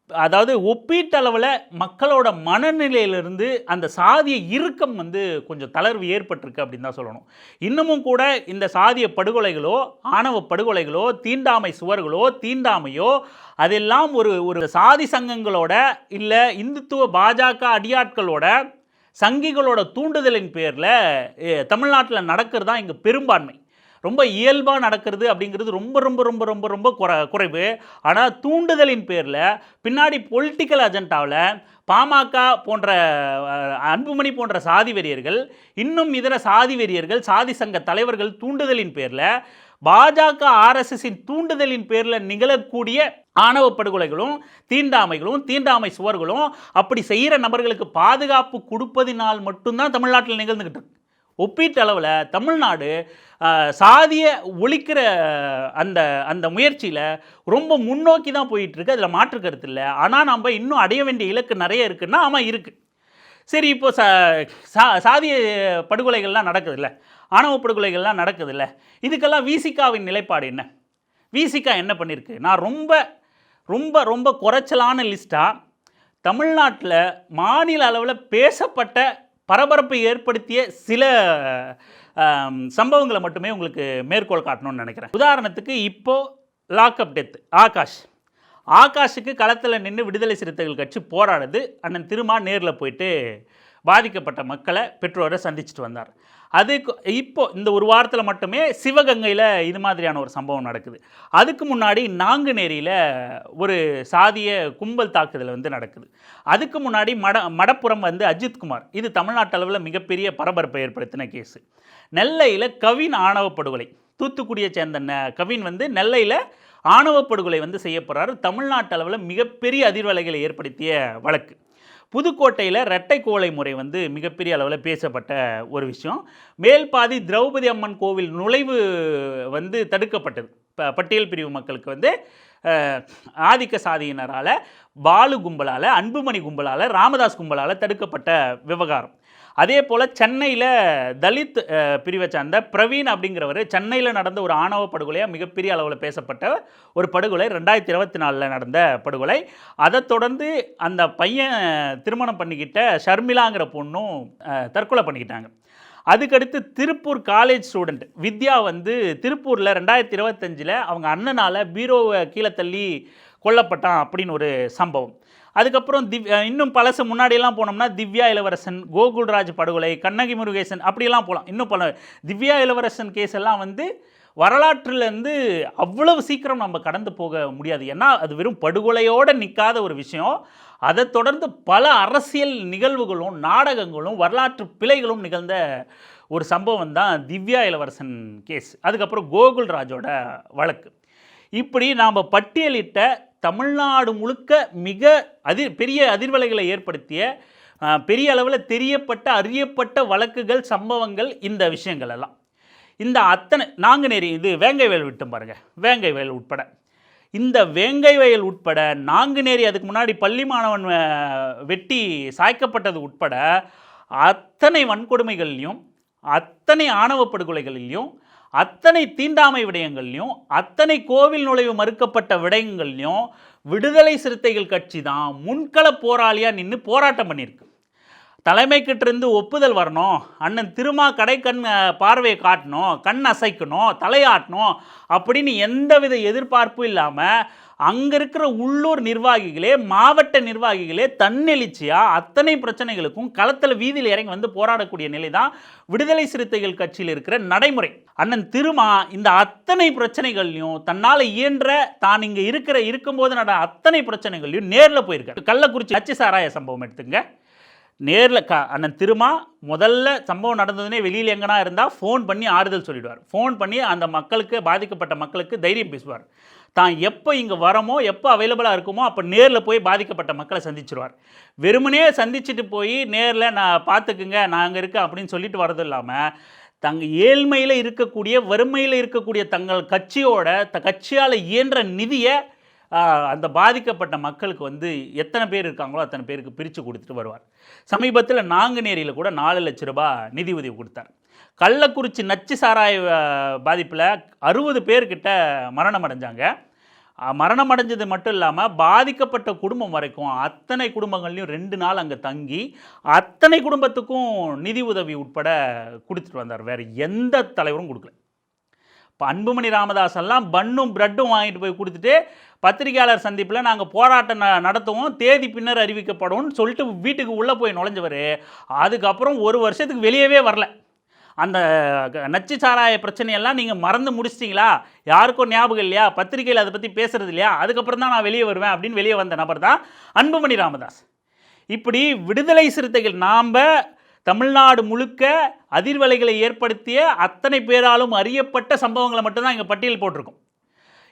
A: அதாவது ஒப்பீட்டளவில் மக்களோட மனநிலையிலிருந்து அந்த சாதிய இறுக்கம் வந்து கொஞ்சம் தளர்வு ஏற்பட்டிருக்கு அப்படின்னு தான் சொல்லணும். இன்னமும் கூட இந்த சாதிய படுகொலைகளோ, ஆணவ படுகொலைகளோ, தீண்டாமை சுவர்களோ, தீண்டாமையோ அதெல்லாம் ஒரு ஒரு சாதி சங்கங்களோட இல்லை இந்துத்துவ பாஜக அடியாட்களோட சங்கிகளோட தூண்டுதலின் பேரில் தமிழ்நாட்டில் நடக்கிறது தான் இங்கே பெரும்பான்மை. ரொம்ப இயல்பாக நடக்கிறது அப்படிங்கிறது ரொம்ப ரொம்ப ரொம்ப ரொம்ப ரொம்ப குறைவு. ஆனால் தூண்டுதலின் பேரில் பின்னாடி பொலிட்டிக்கல் அஜெண்டாவில் பாமக போன்ற அன்புமணி போன்ற சாதி வெறியர்கள், இன்னும் இதர சாதி வெறியர்கள், சாதி சங்க தலைவர்கள் தூண்டுதலின் பேரில் பாஜக ஆர்எஸ்எஸின் தூண்டுதலின் பேரில் நிகழக்கூடிய ஆணவ படுகொலைகளும் தீண்டாமைகளும் தீண்டாமை சுவர்களும் அப்படி செய்கிற நபர்களுக்கு பாதுகாப்பு கொடுப்பதினால் மட்டும்தான் தமிழ்நாட்டில் நிகழ்ந்துக்கிட்டு இருக்கு. ஒப்பீட்டளவில் தமிழ்நாடு சாதியை ஒழிக்கிற அந்த அந்த முயற்சியில் ரொம்ப முன்னோக்கி தான் போயிட்டுருக்கு. அதில் மாற்று கருத்து இல்லை. ஆனால் நம்ம இன்னும் அடைய வேண்டிய இலக்கு நிறைய இருக்குன்னா ஆமாம் இருக்குது. சரி, இப்போ சாதிய படுகொலைகள்லாம் நடக்குதுல்ல, ஆணவ படுகொலைகள்லாம் நடக்குதுல்ல, இதுக்கெல்லாம் விசிகாவின் நிலைப்பாடு என்ன? விசிகா என்ன பண்ணியிருக்கு? நான் ரொம்ப ரொம்ப ரொம்ப குறைச்சலான லிஸ்ட்டாக தமிழ்நாட்டில் மாநில அளவில் பேசப்பட்ட பரபரப்பை ஏற்படுத்திய சில சம்பவங்களை மட்டுமே உங்களுக்கு மேற்கோள் காட்டணும்னு நினைக்கிறேன். உதாரணத்துக்கு இப்போது லாக்அப் டெத் ஆகாஷுக்கு களத்தில் நின்று விடுதலை சிறுத்தைகள் கட்சி போராடுது. அண்ணன் திருமா நேரில் போயிட்டு பாதிக்கப்பட்ட மக்களை பெற்றோரை சந்திச்சுட்டு வந்தார். அதுக்கு இப்போது இந்த ஒரு வாரத்தில் மட்டுமே சிவகங்கையில் இது மாதிரியான ஒரு சம்பவம் நடக்குது. அதுக்கு முன்னாடி நாங்குநேரியில் ஒரு சாதிய கும்பல் தாக்குதல் வந்து நடக்குது. அதுக்கு முன்னாடி மடப்புறம் வந்து அஜித்குமார், இது தமிழ்நாட்டு அளவில் மிகப்பெரிய பரபரப்பை ஏற்படுத்தின கேஸு. நெல்லையில் கவின் ஆணவ படுகொலை, தூத்துக்குடியை சேர்ந்த கவின் வந்து நெல்லையில் ஆணவ படுகொலை வந்து செய்யப்படுறாரு. தமிழ்நாட்டு அளவில் மிகப்பெரிய அதிர்வலைகளை ஏற்படுத்திய வழக்கு. புதுக்கோட்டையில் இரட்டை கோலை முறை வந்து மிகப்பெரிய அளவில் பேசப்பட்ட ஒரு விஷயம். மேல்பாதி திரௌபதி அம்மன் கோவில் நுழைவு வந்து தடுக்கப்பட்டது. பட்டியல் பிரிவு மக்களுக்கு வந்து ஆதிக்க சாதியினரால், பாலு கும்பலால், அன்புமணி கும்பலால், ராமதாஸ் கும்பலால் தடுக்கப்பட்ட விவகாரம். அதே போல் சென்னையில் தலித் பிரிவை சார்ந்த பிரவீன் அப்படிங்கிறவர் சென்னையில் நடந்த ஒரு ஆணவ படுகொலையாக மிகப்பெரிய அளவில் பேசப்பட்ட ஒரு படுகொலை 2024 நடந்த படுகொலை. அதை தொடர்ந்து அந்த பையன் திருமணம் பண்ணிக்கிட்ட ஷர்மிளாங்கிற பொண்ணும் தற்கொலை பண்ணிக்கிட்டாங்க. அதுக்கடுத்து திருப்பூர் காலேஜ் ஸ்டூடெண்ட் வித்யா வந்து திருப்பூரில் 2025 அவங்க அண்ணனால் பீரோவை கீழே தள்ளி கொல்லப்பட்டான் அப்படின்னு ஒரு சம்பவம். அதுக்கப்புறம் இன்னும் பழசு முன்னாடியெல்லாம் போனோம்னா திவ்யா இளவரசன், கோகுல்ராஜ் படுகொலை, கண்ணகி முருகேசன் அப்படியெல்லாம் போகலாம். இன்னும் பல திவ்யா இளவரசன் கேஸ் எல்லாம் வந்து வரலாற்றுலேருந்து அவ்வளவு சீக்கிரம் நம்ம கடந்து போக முடியாது. ஏன்னா அது வெறும் படுகொலையோடு நிற்காத ஒரு விஷயம். அதை தொடர்ந்து பல அரசியல் நிகழ்வுகளும் நாடகங்களும் வரலாற்று பிழைகளும் நிகழ்ந்த ஒரு சம்பவம் தான் திவ்யா இளவரசன் கேஸ். அதுக்கப்புறம் கோகுல்ராஜோட வழக்கு. இப்படி நாம் பட்டியலிட்ட தமிழ்நாடு முழுக்க மிக பெரிய அதிர்வலைகளை ஏற்படுத்திய பெரிய அளவில் தெரியப்பட்ட அறியப்பட்ட வழக்குகள், சம்பவங்கள், இந்த விஷயங்கள் எல்லாம் இந்த அத்தனை நாங்குநேரி, இது வேங்கை வயல் விட்டும் பாருங்கள், வேங்கை வயல் உட்பட, இந்த வேங்கை வயல் உட்பட நாங்குநேரி, அதுக்கு முன்னாடி பள்ளி மாணவன் வெட்டி சாய்க்கப்பட்டது உட்பட அத்தனை வன்கொடுமைகள்லையும், அத்தனை ஆணவ படுகொலைகளிலையும், அத்தனை தீண்டாமை விடயங்கள்லையும், அத்தனை கோவில் நுழைவு மறுக்கப்பட்ட விடயங்கள்லையும் விடுதலை சிறுத்தைகள் கட்சி தான் முன்கள போராளியாக நின்று போராட்டம் பண்ணியிருக்கு. தலைமைக்கிட்டிருந்து ஒப்புதல் வரணும், அண்ணன் திருமா கண் பார்வையை காட்டணும், கண் அசைக்கணும், தலையாட்டணும் அப்படின்னு எந்தவித எதிர்பார்ப்பும் இல்லாமல் அங்கே இருக்கிற உள்ளூர் நிர்வாகிகளே, மாவட்ட நிர்வாகிகளே தன்னெழுச்சியாக அத்தனை பிரச்சனைகளுக்கும் களத்தில் வீதியில் இறங்கி வந்து போராடக்கூடிய நிலை தான் விடுதலை சிறுத்தைகள் கட்சியில் இருக்கிற நடைமுறை. அண்ணன் திருமா இந்த அத்தனை பிரச்சனைகள்லையும் தன்னால் இயன்ற தான் இங்கே இருக்கும்போது அத்தனை பிரச்சனைகள்லையும் நேரில் போயிருக்காரு. கள்ளக்குறிச்சி நச்சு சாராய சம்பவம் எடுத்துங்க. நேரில் அண்ணன் திருமா முதல்ல சம்பவம் நடந்ததுனே வெளியில் எங்கன்னா இருந்தால் ஃபோன் பண்ணி ஆறுதல் சொல்லிடுவார். ஃபோன் பண்ணி அந்த மக்களுக்கு, பாதிக்கப்பட்ட மக்களுக்கு தைரியம் பேசுவார். தான் எப்போ இங்கே வரமோ, எப்போ அவைலபிளாக இருக்குமோ அப்போ நேரில் போய் பாதிக்கப்பட்ட மக்களை சந்திச்சிருவார். வெறுமனே சந்திச்சுட்டு போய் நேரில் நான் பார்த்துக்குங்க, நான் அங்கே இருக்கேன் அப்படின்னு சொல்லிட்டு வரது இல்லாமல் தங்கள் ஏழ்மையில் இருக்கக்கூடிய, வறுமையில் இருக்கக்கூடிய தங்கள் கட்சியால் இயன்ற நிதியை அந்த பாதிக்கப்பட்ட மக்களுக்கு வந்து எத்தனை பேர் இருக்காங்களோ அத்தனை பேருக்கு பிரித்து கொடுத்துட்டு வருவார். சமீபத்தில் நாங்குநேரியில் கூட 4 லட்ச ரூபாய் நிதி உதவி கொடுத்தார். கள்ளக்குறிச்சி நச்சு சாராய பாதிப்பில் 60 பேர்கிட்ட மரணம் அடைஞ்சாங்க. மரணம் அடைஞ்சது மட்டும் இல்லாமல் பாதிக்கப்பட்ட குடும்பம் வரைக்கும் அத்தனை குடும்பங்கள்லையும் 2 நாள் அங்கே தங்கி அத்தனை குடும்பத்துக்கும் நிதி உதவி உட்பட கொடுத்துட்டு வந்தார். வேறு எந்த தலைவரும் கொடுக்கல. இப்போ அன்புமணி ராமதாஸ் எல்லாம் பன்னும் பிரெட்டும் வாங்கிட்டு போய் கொடுத்துட்டு பத்திரிகையாளர் சந்திப்பில் நாங்கள் போராட்டம் நடத்துவோம், தேதி பின்னர் அறிவிக்கப்படும்னு சொல்லிட்டு வீட்டுக்கு உள்ளே போய் நுழைஞ்சவர் அதுக்கப்புறம் 1 வருஷத்துக்கு வெளியவே வரல. அந்த நச்சு சாராய பிரச்சனையெல்லாம் நீங்கள் மறந்து முடிச்சிட்டிங்களா, யாருக்கும் ஞாபகம் இல்லையா, பத்திரிகையில் அதை பற்றி பேசுகிறது இல்லையா, அதுக்கப்புறம் தான் நான் வெளியே வருவேன் அப்படின்னு வெளியே வந்த நபர் தான் அன்புமணி ராமதாஸ். இப்படி விடுதலை சிறுத்தைகள் நாம் தமிழ்நாடு முழுக்க அதிர்வலைகளை ஏற்படுத்திய அத்தனை பேராலும் அறியப்பட்ட சம்பவங்களை மட்டும்தான் இங்கே பட்டியல் போட்டிருக்கோம்.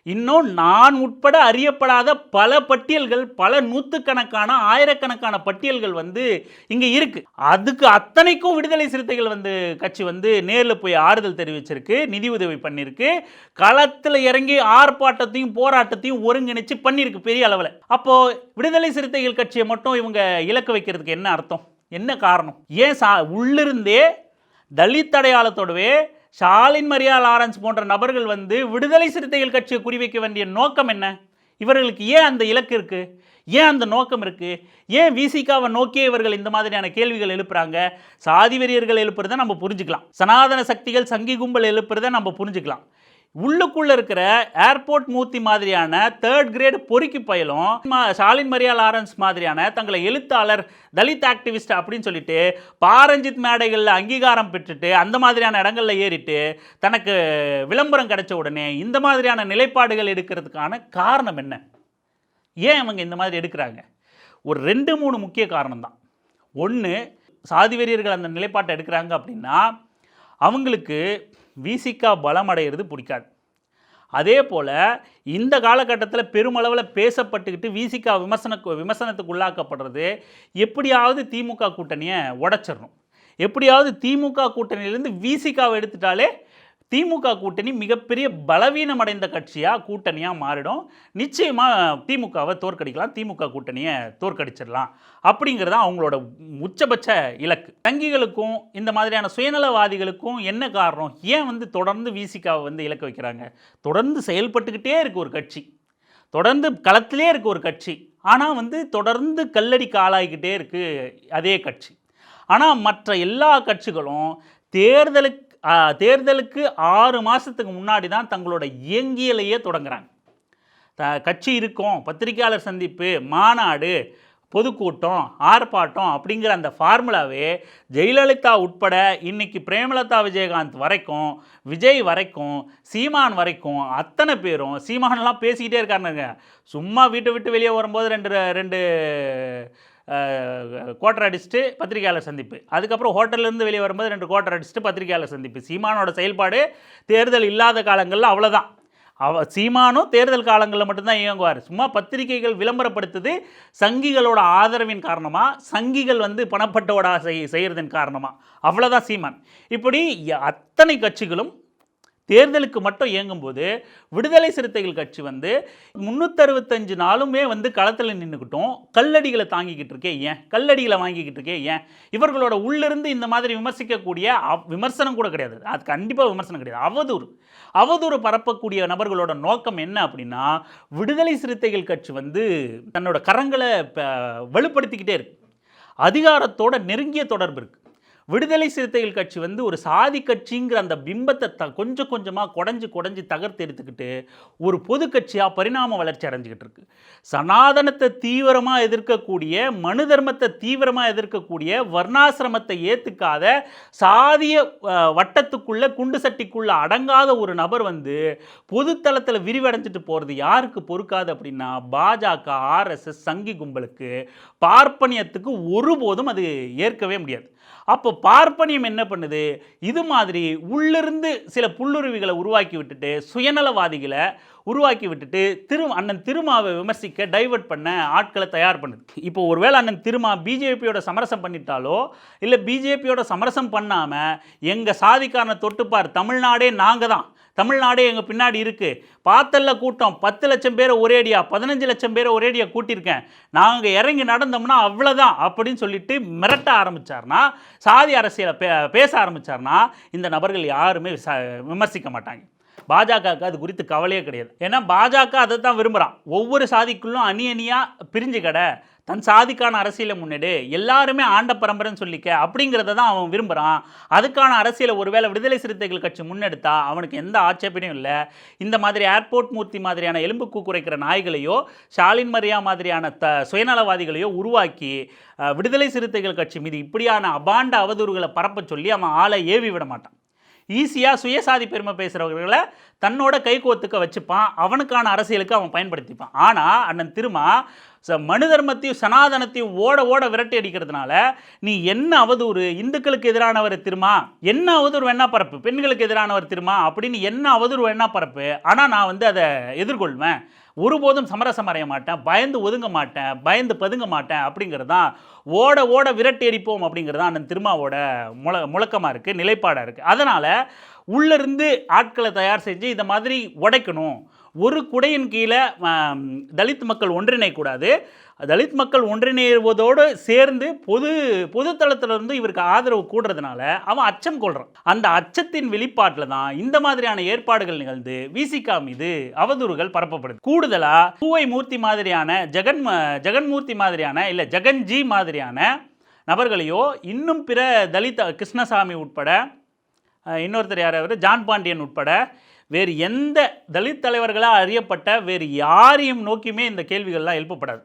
A: இன்னும் நான் உட்பட அறியப்படாத பல பட்டியல்கள், பல நூற்றுக்கணக்கான ஆயிரக்கணக்கான பட்டியல்கள் இங்கே இருக்குது. அதுக்கு அத்தனைக்கும் விடுதலை சிறுத்தைகள் கட்சி நேரில் போய் ஆறுதல் தெரிவிச்சிருக்கு, நிதி உதவி பண்ணியிருக்கு, களத்தில் இறங்கி ஆர்ப்பாட்டத்தையும் போராட்டத்தையும் ஒருங்கிணைச்சு பண்ணியிருக்கு பெரிய அளவில். அப்போது விடுதலை சிறுத்தைகள் கட்சியை மட்டும் இவங்க இலக்கு வைக்கிறதுக்கு என்ன அர்த்தம், என்ன காரணம்? ஏன் உள்ளிருந்தே தலித் அடையாளத்தோடவே ஷாலின் மரியா லாரன்ஸ் போன்ற நபர்கள் விடுதலை சிறுத்தைகள் கட்சியை குறிவைக்க வேண்டிய நோக்கம் என்ன? இவர்களுக்கு ஏன் அந்த இலக்கு இருக்குது, ஏன் அந்த நோக்கம் இருக்குது? ஏன் விசிகாவை நோக்கியே இவர்கள் இந்த மாதிரியான கேள்விகள் எழுப்புறாங்க? சாதி வெறியர்கள் எழுப்புறதை நம்ம புரிஞ்சுக்கலாம், சனாதன சக்திகள் சங்கி கும்பல் எழுப்புறதை நம்ம புரிஞ்சுக்கலாம். உள்ளுக்குள்ளே இருக்கிற ஏர்போர்ட் மூர்த்தி மாதிரியான 3rd கிரேட் பொறுக்கி பயலும் ஷாலின் மரியா லாரன்ஸ் மாதிரியான தங்களை எழுத்தாளர், தலித் ஆக்டிவிஸ்ட் அப்படின்னு சொல்லிட்டு பாரஞ்சித் மேடைகளில் அங்கீகாரம் பெற்றுட்டு அந்த மாதிரியான இடங்களில் ஏறிட்டு தனக்கு விளம்பரம் கிடைச்ச உடனே இந்த மாதிரியான நிலைப்பாடுகள் எடுக்கிறதுக்கான காரணம் என்ன? ஏன் அவங்க இந்த மாதிரி எடுக்கிறாங்க? ஒரு 2-3 முக்கிய காரணம் தான். ஒன்று, சாதி வெறியர்கள் அந்த நிலைப்பாட்டை எடுக்கிறாங்க அப்படின்னா அவங்களுக்கு விசிகா பலம் அடைகிறது பிடிக்காது. அதே போல் இந்த காலகட்டத்தில் பெருமளவில் பேசப்பட்டுக்கிட்டு விசிகா விமர்சனத்துக்கு உள்ளாக்கப்படுறது, எப்படியாவது திமுக கூட்டணியை உடைச்சிடணும், எப்படியாவது திமுக கூட்டணியிலேருந்து விசிகாவை எடுத்துட்டாலே திமுக கூட்டணி மிகப்பெரிய பலவீனம் அடைந்த கட்சியாக கூட்டணியாக மாறிடும், நிச்சயமாக திமுகவை தோற்கடிக்கலாம், திமுக கூட்டணியை தோற்கடிச்சிடலாம் அப்படிங்கிறது அவங்களோட உச்சபட்ச இலக்கு. சங்கிகளுக்கும் இந்த மாதிரியான சுயநலவாதிகளுக்கும் என்ன காரணம்? ஏன் தொடர்ந்து விசிகாவை இலக்கு வைக்கிறாங்க? தொடர்ந்து செயல்பட்டுக்கிட்டே இருக்குது ஒரு கட்சி, தொடர்ந்து களத்திலே இருக்குது ஒரு கட்சி, ஆனால் தொடர்ந்து கல்லடிக்கு ஆளாகிக்கிட்டே இருக்குது அதே கட்சி. ஆனால் மற்ற எல்லா கட்சிகளும் தேர்தலுக்கு 6 மாதத்துக்கு முன்னாடி தான் தங்களோட இயங்கியலையே தொடங்குறாங்க. கட்சி இருக்கும், பத்திரிகையாளர் சந்திப்பு, மாநாடு, பொதுக்கூட்டம், ஆர்ப்பாட்டம் அப்படிங்கிற அந்த ஃபார்முலாவே ஜெயலலிதா உட்பட இன்னைக்கு பிரேமலதா விஜயகாந்த் வரைக்கும், விஜய் வரைக்கும், சீமான் வரைக்கும் அத்தனை பேரும், சீமானெலாம் பேசிக்கிட்டே இருக்காருங்க. சும்மா வீட்டை விட்டு வெளியே வரும்போது ரெண்டு குவார்டர் அடிச்சுட்டு பத்திரிகையாளர் சந்திப்பு, அதுக்கப்புறம் ஹோட்டல்லேருந்து வெளியே வரும்போது 2 குவார்டர் அடிச்சுட்டு பத்திரிகையாளர் சந்திப்பு. சீமானோட செயல்பாடு தேர்தல் இல்லாத காலங்களில் அவ்வளோதான். சீமானும் தேர்தல் காலங்களில் மட்டும்தான் இயங்குவார். சும்மா பத்திரிகைகள் விளம்பரப்படுத்துது சங்கிகளோட ஆதரவின் காரணமாக, சங்கிகள் பணப்பட்டோட செய்கிறதின் காரணமாக, அவ்வளோதான் சீமான். இப்படி அத்தனை கட்சிகளும் தேர்தலுக்கு மட்டும் இயங்கும்போது விடுதலை சிறுத்தைகள் கட்சி 365 நாளுமே களத்தில் நின்றுக்கிட்டும் கல்லடிகளை தாங்கிக்கிட்டு இருக்கே ஏன், கல்லடிகளை வாங்கிக்கிட்டு இருக்கே ஏன்? இவர்களோட உள்ளிருந்து இந்த மாதிரி விமர்சிக்கக்கூடிய விமர்சனம் கூட கிடையாது, அது கண்டிப்பாக விமர்சனம் கிடையாது, அவதூறு பரப்பக்கூடிய நபர்களோட நோக்கம் என்ன அப்படின்னா, விடுதலை சிறுத்தைகள் கட்சி தன்னோட கரங்களை வலுப்படுத்திக்கிட்டே இருக்கு, அதிகாரத்தோட நெருங்கிய தொடர்பு இருக்குது. விடுதலை சிறுத்தைகள் கட்சி ஒரு சாதி கட்சிங்கிற அந்த பிம்பத்தை கொஞ்சம் கொஞ்சமாக குடஞ்சி தகர்த்து எடுத்துக்கிட்டு ஒரு பொது கட்சியாக பரிணாம வளர்ச்சி அடைஞ்சிக்கிட்டு இருக்கு. சனாதனத்தை தீவிரமாக எதிர்க்கக்கூடிய, மனு தர்மத்தை தீவிரமாக எதிர்க்கக்கூடிய, வர்ணாசிரமத்தை ஏற்றுக்காத, சாதிய வட்டத்துக்குள்ளே குண்டு சட்டிக்குள்ளே அடங்காத ஒரு நபர் பொதுத்தளத்தில் விரிவடைஞ்சிட்டு போகிறது யாருக்கு பொறுக்காது அப்படின்னா பாஜக, RSS, சங்கி கும்பலுக்கு, பார்ப்பனியத்துக்கு ஒருபோதும் அது ஏற்கவே முடியாது. அப்போ பார்ப்பனியம் என்ன பண்ணுது, இது மாதிரி உள்ளிருந்து சில புல்லுருவிகளை உருவாக்கி விட்டுட்டு, சுயநலவாதிகளை உருவாக்கி விட்டுட்டு அண்ணன் திருமாவை விமர்சிக்க டைவர்ட் பண்ண ஆட்களை தயார் பண்ணுது. இப்போ ஒருவேளை அண்ணன் திருமா பிஜேபியோட சமரசம் பண்ணிட்டாலோ, இல்லை பிஜேபியோட சமரசம் பண்ணாமல் எங்கள் சாதிக்காரனை தொட்டுப்பார், தமிழ்நாடே நாங்கள் தான், தமிழ்நாடே எங்கள் பின்னாடி இருக்குது, பார்த்தல்ல கூட்டம் 10 லட்சம் பேரை ஒரேடியா, 15 லட்சம் பேரை ஒரேடியா கூட்டியிருக்கேன், நாங்கள் இறங்கி நடந்தோம்னா அவ்வளோதான் அப்படின்னு சொல்லிட்டு மிரட்ட ஆரம்பித்தார்னா, சாதி அரசியலை பேச ஆரம்பித்தார்னா இந்த நபர்கள் யாருமே விமர்சிக்க மாட்டாங்க. பாஜகவுக்கு அது குறித்து கவலையே கிடையாது. ஏன்னா பாஜக அதை தான் விரும்புகிறான். ஒவ்வொரு சாதிக்குள்ளும் அணி அணியாக பிரிஞ்சு கடை, தன் சாதிக்கான அரசியலை முன்னெடு, எல்லாருமே ஆண்ட பரம்பரைன்னு சொல்லிக்க அப்படிங்கிறத தான் அவன் விரும்புகிறான். அதுக்கான அரசியலை ஒருவேளை விடுதலை சிறுத்தைகள் கட்சி முன்னெடுத்தா அவனுக்கு எந்த ஆட்சேபனையும் இல்லை. இந்த மாதிரி ஏர்போர்ட் மூர்த்தி மாதிரியான எலும்பு கூக்குரைக்கிற நாய்களையோ ஷாலின் மரியா மாதிரியான சுயநலவாதிகளையோ உருவாக்கி விடுதலை சிறுத்தைகள் கட்சி மீது இப்படியான அபாண்ட அவதூறுகளை பரப்ப சொல்லி அவன் ஆளை ஏவி விட மாட்டான். ஈஸியாக சுயசாதி பெருமை பேசுகிறவர்களை தன்னோட கைகோத்துக்க வச்சுப்பான். அவனுக்கான அரசியலுக்கு அவன் பயன்படுத்திப்பான். ஆனால் அண்ணன் திருமா மனு தர்மத்தையும் சனாதனத்தையும் ஓட ஓட விரட்டி அடிக்கிறதுனால நீ என்ன அவதூறு, இந்துக்களுக்கு எதிரானவர் திருமா, என்ன அவதூறு வேணா பரப்பு, பெண்களுக்கு எதிரானவர் திருமா அப்படின்னு என்ன அவதூறு வேணா பரப்பு, ஆனால் நான் வந்து அதை எதிர்கொள்வேன், ஒருபோதும் சமரசம் அறைய மாட்டேன், பயந்து ஒதுங்க மாட்டேன், பயந்து பதுங்க மாட்டேன் அப்படிங்கிறது தான் ஓட ஓட விரட்டி அடிப்போம் அப்படிங்கிறது தான் அண்ணன் திருமாவோட முழக்கமாக இருக்குது, நிலைப்பாடாக இருக்குது. அதனால் உள்ளிருந்து ஆட்களை தயார் செஞ்சு இந்த மாதிரி உடைக்கணும். ஒரு குடையின் கீழே தலித் மக்கள் ஒன்றிணைக்கூடாது. தலித் மக்கள் ஒன்றிணைவதோடு சேர்ந்து பொதுத்தளத்திலிருந்து இவருக்கு ஆதரவு கூடுறதுனால அவன் அச்சம் கொள்கிறான். அந்த அச்சத்தின் வெளிப்பாட்டில் தான் இந்த மாதிரியான ஏற்பாடுகள் நிகழ்ந்து விசிகா மீது அவதூறுகள் பரப்பப்படுது. கூடுதலாக பூவை மூர்த்தி மாதிரியான ஜெகன்மூர்த்தி மாதிரியான இல்லை ஜெகன்ஜி மாதிரியான நபர்களையோ இன்னும் பிற தலித் கிருஷ்ணசாமி உட்பட இன்னொருத்தர் யார் அவர் ஜான் பாண்டியன் உட்பட வேறு எந்த தலித் தலைவர்களாக அறியப்பட்ட வேறு யாரையும் நோக்கியுமே இந்த கேள்விகள்லாம் எழுப்பப்படாது.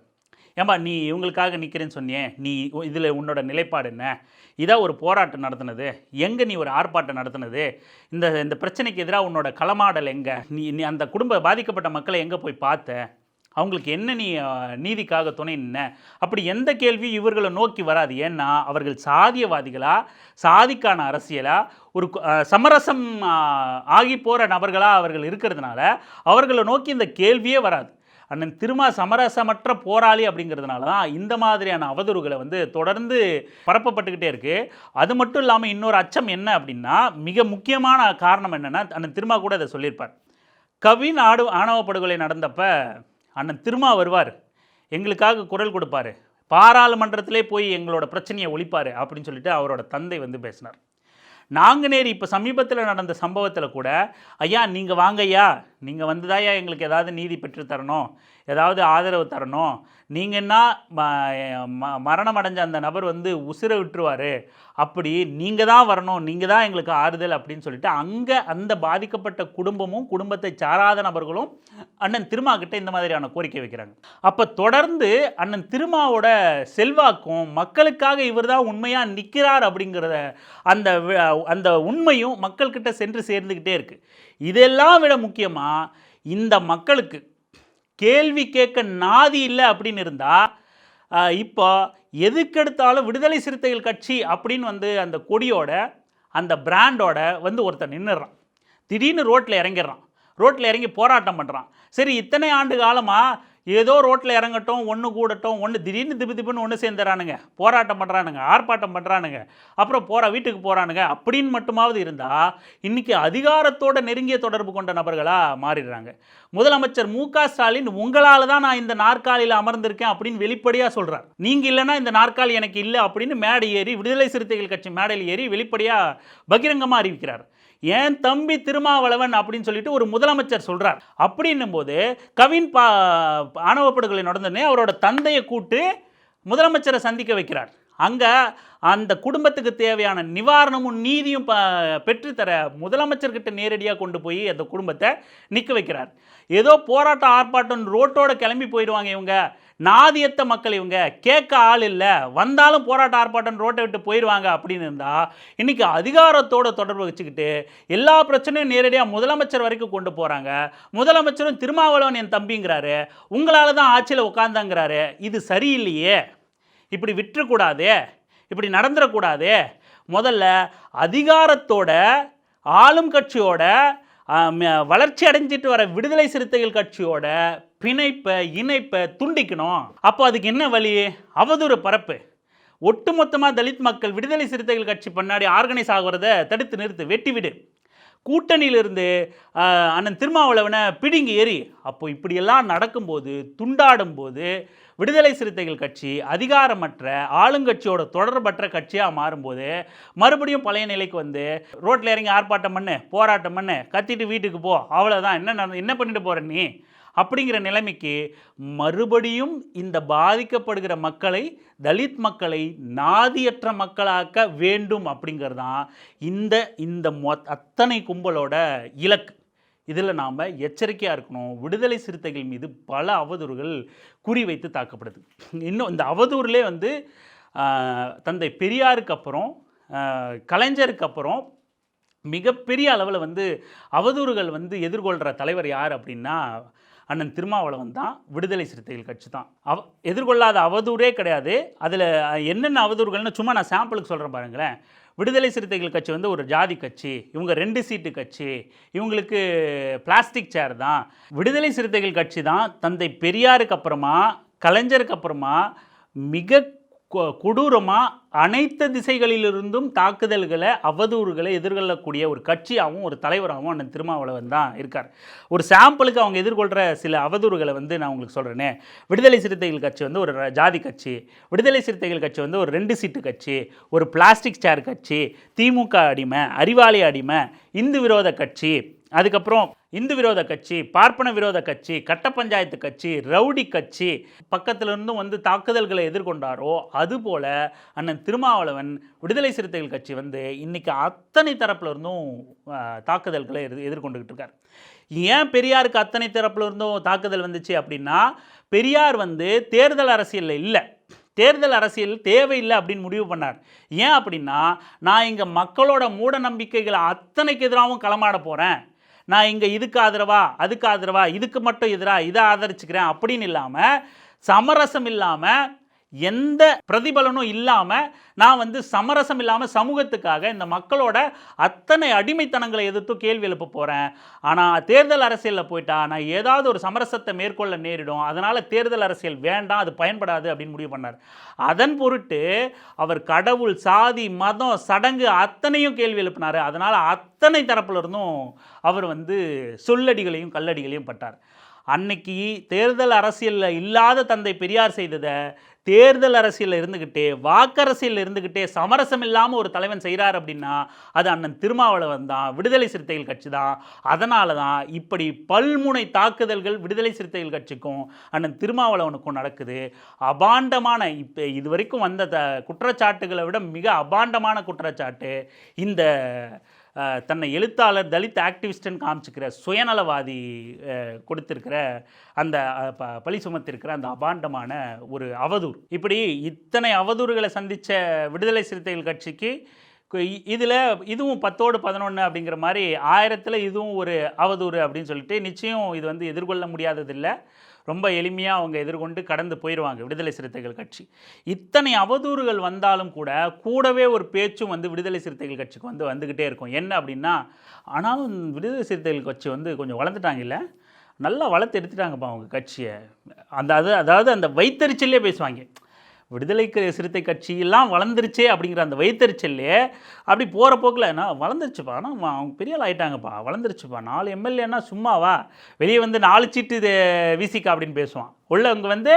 A: ஏம்பா நீ இவங்களுக்காக நிற்கிறேன்னு சொன்னியே, நீ இதில் உன்னோட நிலைப்பாடு என்ன, இதான் ஒரு போராட்டம் நடத்துனது, எங்கே நீ ஒரு ஆர்ப்பாட்டம் நடத்துனது, இந்த பிரச்சனைக்கு எதிராக உன்னோட களமாடல் எங்கே, நீ அந்த பாதிக்கப்பட்ட மக்களை எங்கே போய் பார்த்த, அவங்களுக்கு என்ன நீ நீதிக்காக துணை நின்ன, அப்படி எந்த கேள்வியும் இவர்களை நோக்கி வராது. ஏன்னா அவர்கள் சாதியவாதிகளா, சாதிக்கான அரசியலா, ஒரு சமரசம் ஆகி போகிற நபர்களாக அவர்கள் இருக்கிறதுனால அவர்களை நோக்கி இந்த கேள்வியே வராது. அண்ணன் திருமா சமரசமற்ற போராளி அப்படிங்கிறதுனால தான் இந்த மாதிரியான அவதூறுகளை வந்து தொடர்ந்து பரப்பப்பட்டுக்கிட்டே இருக்குது. அது மட்டும் இல்லாமல் இன்னொரு அச்சம் என்ன அப்படின்னா, மிக முக்கியமான காரணம் என்னென்னா, அண்ணன் திருமா கூட இதை சொல்லியிருப்பார். கவின் ஆணவ படுகொலை நடந்தப்ப அண்ணன் திருமா வருவார், எங்களுக்காக குரல் கொடுப்பார், பாராளுமன்றத்திலே போய் எங்களோட பிரச்சனையை ஒழிப்பார் அப்படின்னு சொல்லிட்டு அவரோட தந்தை வந்து பேசினார். நாங்குநேரி இப்போ சமீபத்தில் நடந்த சம்பவத்தில் கூட, ஐயா நீங்கள் வாங்க ஐயா, நீங்கள் வந்துதாயா எங்களுக்கு ஏதாவது நீதி பெற்று தரணும், ஏதாவது ஆதரவு தரணும், நீங்கள் என்ன மரணம் அடைஞ்ச அந்த நபர் வந்து உசிரை விட்டுருவார், அப்படி நீங்கள் தான் வரணும், நீங்கள் தான் எங்களுக்கு ஆறுதல் அப்படின்னு சொல்லிட்டு அங்கே அந்த பாதிக்கப்பட்ட குடும்பமும் குடும்பத்தை சாராத நபர்களும் அண்ணன் திருமா கிட்ட இந்த மாதிரியான கோரிக்கை வைக்கிறாங்க. அப்போ தொடர்ந்து அண்ணன் திருமாவோட செல்வாக்கும் மக்களுக்காக இவர் தான் உண்மையாக நிற்கிறார் அப்படிங்கிறத அந்த உண்மையும் மக்கள்கிட்ட சென்று சேர்ந்துக்கிட்டே இருக்குது. இதெல்லாம் விட முக்கியமாக இந்த மக்களுக்கு கேள்வி கேட்க நாதி இல்லை அப்படின்னு இருந்தால், இப்போ எதுக்கெடுத்தாலும் விடுதலை சிறுத்தைகள் கட்சி அப்படின்னு வந்து அந்த கொடியோட அந்த பிராண்டோட வந்து ஒருத்தர் நின்றுறான், திடீர்னு ரோட்டில் இறங்கி போராட்டம் பண்ணுறான். சரி, இத்தனை ஆண்டு காலமாக ஏதோ ரோட்டில் இறங்கட்டும், ஒன்று கூடட்டும், திடீர்னு திப்புன்னு ஒன்று சேர்ந்துறானுங்க, போராட்டம் பண்ணுறானுங்க, ஆர்ப்பாட்டம் பண்ணுறானுங்க, அப்புறம் வீட்டுக்கு போகிறானுங்க அப்படின்னு மட்டுமாவது இருந்தால் இன்றைக்கி அதிகாரத்தோட நெருங்கிய தொடர்பு கொண்ட நபர்களாக மாறிடுறாங்க. முதலமைச்சர் மு.க. ஸ்டாலின் உங்களால் தான் நான் இந்த நாற்காலியில் அமர்ந்திருக்கேன் அப்படின்னு வெளிப்படையாக சொல்கிறார். நீங்கள் இல்லைன்னா இந்த நாற்காலி எனக்கு இல்லை அப்படின்னு மேடை ஏறி, விடுதலை சிறுத்தைகள் கட்சி மேடையில் ஏறி வெளிப்படையாக பகிரங்கமாக அறிவிக்கிறார். ஏன் தம்பி திருமாவளவன் அப்படின்னு சொல்லிட்டு ஒரு முதலமைச்சர் சொல்கிறார். அப்படின்னும் போது கவின் ஆணவ படுகொலை நடந்தோடனே அவரோட தந்தையை கூட்டு முதலமைச்சரை சந்திக்க வைக்கிறார். அங்கே அந்த குடும்பத்துக்கு தேவையான நிவாரணமும் நீதியும் பெற்றுத்தர முதலமைச்சர்கிட்ட நேரடியாக கொண்டு போய் அந்த குடும்பத்தை நிற்க வைக்கிறார். ஏதோ போராட்டம் ஆர்ப்பாட்டம் ரோட்டோட கிளம்பி போயிடுவாங்க இவங்க, நாதியத்த மக்கள் இவங்க, கேட்க ஆள் இல்லை, வந்தாலும் போராட்டம் ஆர்ப்பாட்டம் ரோட்டை விட்டு போயிடுவாங்க அப்படின்னு இருந்தால் இன்றைக்கி அதிகாரத்தோட தொடர்பு வச்சுக்கிட்டு எல்லா பிரச்சனையும் நேரடியாக முதலமைச்சர் வரைக்கும் கொண்டு போகிறாங்க. முதலமைச்சரும் திருமாவளவன் என் தம்பிங்கிறாரு, உங்களால் தான் ஆட்சியில் உட்காந்தாங்கிறாரு. இது சரியில்லையே, இப்படி விட்டுறக்கூடாதே, இப்படி நடந்துடக்கூடாதே. முதல்ல அதிகாரத்தோட ஆளும் கட்சியோட வளர்ச்சி அடைஞ்சிட்டு வர விடுதலை சிறுத்தைகள் கட்சியோட இணைப்பை துண்டிக்கணும். அப்போ அதுக்கு என்ன வழி? அவதூறு பரப்பு. ஒட்டுமொத்தமாக தலித் மக்கள் விடுதலை சிறுத்தைகள் கட்சி பின்னாடி ஆர்கனைஸ் ஆகிறத தடுத்து நிறுத்து, வெட்டி விடு. கூட்டணியிலிருந்து அண்ணன் திருமாவளவனை பிடுங்கி எறி. அப்போ இப்படியெல்லாம் நடக்கும்போது, துண்டாடும் போது விடுதலை சிறுத்தைகள் கட்சி அதிகாரமற்ற ஆளுங்கட்சியோட தொடர்பற்ற கட்சியாக மாறும்போது மறுபடியும் பழைய நிலைக்கு வந்து ரோட்டில் இறங்கி ஆர்ப்பாட்டம் பண்ணு, போராட்டம் பண்ணு, கத்திட்டு வீட்டுக்கு போ, அவ்வளோதான், என்ன பண்ணிட்டு போகிற நீ அப்படிங்கிற நிலைமைக்கு மறுபடியும் இந்த பாதிக்கப்படுகிற மக்களை, தலித் மக்களை நாதியற்ற மக்களாக்க வேண்டும் அப்படிங்கிறது தான் இந்த அத்தனை கும்பலோட இலக்கு. இதில் நாம் எச்சரிக்கையாக இருக்கணும். விடுதலை சிறுத்தைகள் மீது பல அவதூறுகள் குறிவைத்து தாக்கப்படுது. இன்னும் இந்த அவதூறுலே வந்து தந்தை பெரியாருக்கு அப்புறம், கலைஞருக்கு அப்புறம் மிகப்பெரிய அளவில் வந்து அவதூறுகள் வந்து எதிர்கொள்கிற தலைவர் யார் அப்படின்னா அண்ணன் திருமாவளவன் தான். விடுதலை சிறுத்தைகள் கட்சி தான் எதிர்கொள்ளாத அவதூறே கிடையாது. அதில் என்னென்ன அவதூறுகள்னு சும்மா நான் சாம்பிளுக்கு சொல்கிறேன் பாருங்களேன். விடுதலை சிறுத்தைகள் கட்சி வந்து ஒரு ஜாதி கட்சி, இவங்க 2 சீட்டு கட்சி, இவங்களுக்கு பிளாஸ்டிக் சேர் தான். விடுதலை சிறுத்தைகள் கட்சி தான் தந்தை பெரியாருக்கு அப்புறமா, கலைஞருக்கு அப்புறமா மிக கொடூரமாக அனைத்து திசைகளிலிருந்தும் தாக்குதல்களை, அவதூறுகளை எதிர்கொள்ளக்கூடிய ஒரு கட்சியாகவும் ஒரு தலைவராகவும் அண்ணன் திருமாவளவன் தான் இருக்கார். ஒரு சாம்பிளுக்கு அவங்க எதிர்கொள்கிற சில அவதூறுகளை வந்து நான் உங்களுக்கு சொல்கிறேனே. விடுதலை சிறுத்தைகள் கட்சி வந்து ஒரு ஜாதி கட்சி, விடுதலை சிறுத்தைகள் கட்சி வந்து ஒரு 2 சீட்டு கட்சி, ஒரு பிளாஸ்டிக் சேர் கட்சி, திமுக அடிமை, அறிவாலி அடிமை, இந்து விரோத கட்சி, அதுக்கப்புறம் இந்து விரோத கட்சி, பார்ப்பன விரோத கட்சி, கட்ட பஞ்சாயத்து கட்சி, ரவுடி கட்சி, பக்கத்திலிருந்தும் வந்து தாக்குதல்களை எதிர்கொண்டாரோ அதுபோல் அண்ணன் திருமாவளவன் விடுதலை சிறுத்தைகள் கட்சி வந்து இன்றைக்கி அத்தனை தரப்புல இருந்தும் தாக்குதல்களை எதிர்கொண்டுகிட்டு இருக்கார். ஏன் பெரியாருக்கு அத்தனை தரப்புல இருந்தும் தாக்குதல் வந்துச்சு அப்படின்னா, பெரியார் வந்து தேர்தல் அரசியலில் இல்லை, தேர்தல் அரசியல் தேவையில்லை அப்படின்னு முடிவு பண்ணார். ஏன் அப்படின்னா, நான் இங்கே மக்களோட மூட நம்பிக்கைகளை அத்தனைக்கு எதிராகவும் களமாட போகிறேன், நான் இங்கே இதுக்கு ஆதரவா அதுக்கு ஆதரவா, இதுக்கு மட்டும் எதிராக இதை ஆதரிச்சுக்கிறேன் அப்படின்னு இல்லாமல், சமரசம் இல்லாமல், எந்த பிரதிபலனும் இல்லாமல், நான் வந்து சமரசம் இல்லாமல் சமூகத்துக்காக இந்த மக்களோட அத்தனை அடிமைத்தனங்களை எதிர்த்து கேள்வி எழுப்ப போகிறேன். ஆனால் தேர்தல் அரசியலில் போயிட்டா நான் ஏதாவது ஒரு சமரசத்தை மேற்கொள்ள நேரிடும், அதனால் தேர்தல் அரசியல் வேண்டாம், அது பயன்படாது அப்படின்னு முடிவு பண்ணார். அதன் பொருட்டு அவர் கடவுள், சாதி, மதம், சடங்கு அத்தனையும் கேள்வி எழுப்பினார். அதனால் அத்தனை தரப்புலேருந்தும் அவர் வந்து சொல்லடிகளையும் கல்லடிகளையும் பட்டார். அன்னைக்கு தேர்தல் அரசியலில் இல்லாத தந்தை பெரியார் செய்ததை தேர்தல் அரசியலில் இருந்துக்கிட்டே, வாக்கரசியலில் இருந்துக்கிட்டே சமரசம் இல்லாமல் ஒரு தலைவன் செய்கிறார் அப்படின்னா அது அண்ணன் திருமாவளவன் தான், விடுதலை சிறுத்தைகள் கட்சி தான். அதனால தான் இப்படி பல்முனை தாக்குதல்கள் விடுதலை சிறுத்தைகள் கட்சிக்கும் அண்ணன் திருமாவளவனுக்கும் நடக்குது. அபாண்டமான, இப்போ இது வரைக்கும் வந்த குற்றச்சாட்டுகளை விட மிக அபாண்டமான குற்றச்சாட்டு இந்த தன்னை எழுத்தாளர், தலித் ஆக்டிவிஸ்ட்னு காமிச்சிக்கிற சுயநலவாதி கொடுத்திருக்கிற அந்த பழி சுமத்திருக்கிற அந்த அபாண்டமான ஒரு அவதூறு. இப்படி இத்தனை அவதூறுகளை சந்தித்த விடுதலை சிறுத்தைகள் கட்சிக்கு இதில் இதுவும் 10ஓடு 11 அப்படிங்கிற மாதிரி 1000ல் இதுவும் ஒரு அவதூறு அப்படின்னு சொல்லிட்டு நிச்சயம் இது வந்து எதிர்கொள்ள முடியாததில்லை. ரொம்ப எளிமையாக அவங்க எதிர்கொண்டு கடந்து போயிடுவாங்க விடுதலை சிறுத்தைகள் கட்சி. இத்தனை அவதூறுகள் வந்தாலும் கூடவே ஒரு பேச்சும் வந்து விடுதலை சிறுத்தைகள் கட்சிக்கு வந்துக்கிட்டே இருக்கும். என்ன அப்படின்னா, ஆனாலும் விடுதலை சிறுத்தைகள் கட்சி வந்து கொஞ்சம் வளர்ந்துட்டாங்க, இல்லை நல்லா வளர்த்து எடுத்துட்டாங்கப்பா அவங்க கட்சியை. அதாவது அந்த வைத்தறிச்சல்லே பேசுவாங்க. விடுதலை சிறுத்தை கட்சியெல்லாம் வளர்ந்துருச்சே அப்படிங்கிற அந்த வைத்தறிச்சல்லே அப்படி போகிற போக்கில் நான் வளர்ந்துருச்சுப்பா, ஆனால் அவங்க பெரிய ஆள் ஆகிட்டாங்கப்பா, வளர்ந்துருச்சுப்பா, 4 எம்எல்ஏன்னா சும்மாவா, வெளியே வந்து 4 சீட்டு இது விசிகா அப்படின்னு பேசுவான். உள்ள அவங்க வந்து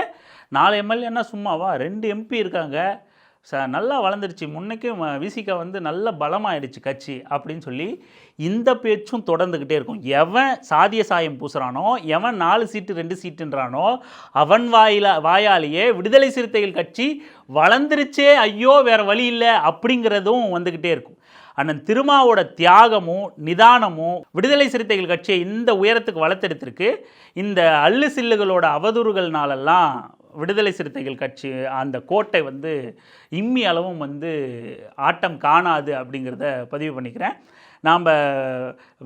A: 4 எம்எல்ஏன்னா சும்மாவா, 2 எம்பி இருக்காங்க, நல்லா வளர்ந்துருச்சு, முன்னைக்கும் விசிகா வந்து நல்ல பலமாயிடுச்சு கட்சி அப்படின்னு சொல்லி இந்த பேச்சும் தொடர்ந்துக்கிட்டே இருக்கும். எவன் சாதிய சாயம் பூசுகிறானோ, எவன் 4 சீட்டு 2 சீட்டுன்றானோ அவன் வாயாலேயே விடுதலை சிறுத்தைகள் கட்சி வளர்ந்துருச்சே, ஐயோ வேறு வழி இல்லை அப்படிங்கிறதும் வந்துக்கிட்டே இருக்கும். அண்ணன் திருமாவோட தியாகமும் நிதானமும் விடுதலை சிறுத்தைகள் கட்சியை இந்த உயரத்துக்கு வளர்த்தெடுத்திருக்கு. இந்த அல்லு சில்லுகளோட அவதூறுகள்னாலெல்லாம் விடுதலை சிறுத்தைகள் கட்சி அந்த கோட்டை வந்து இம்மி அளவும் வந்து ஆட்டம் காணாது அப்படிங்கிறத பதிவு பண்ணிக்கிறேன். நாம்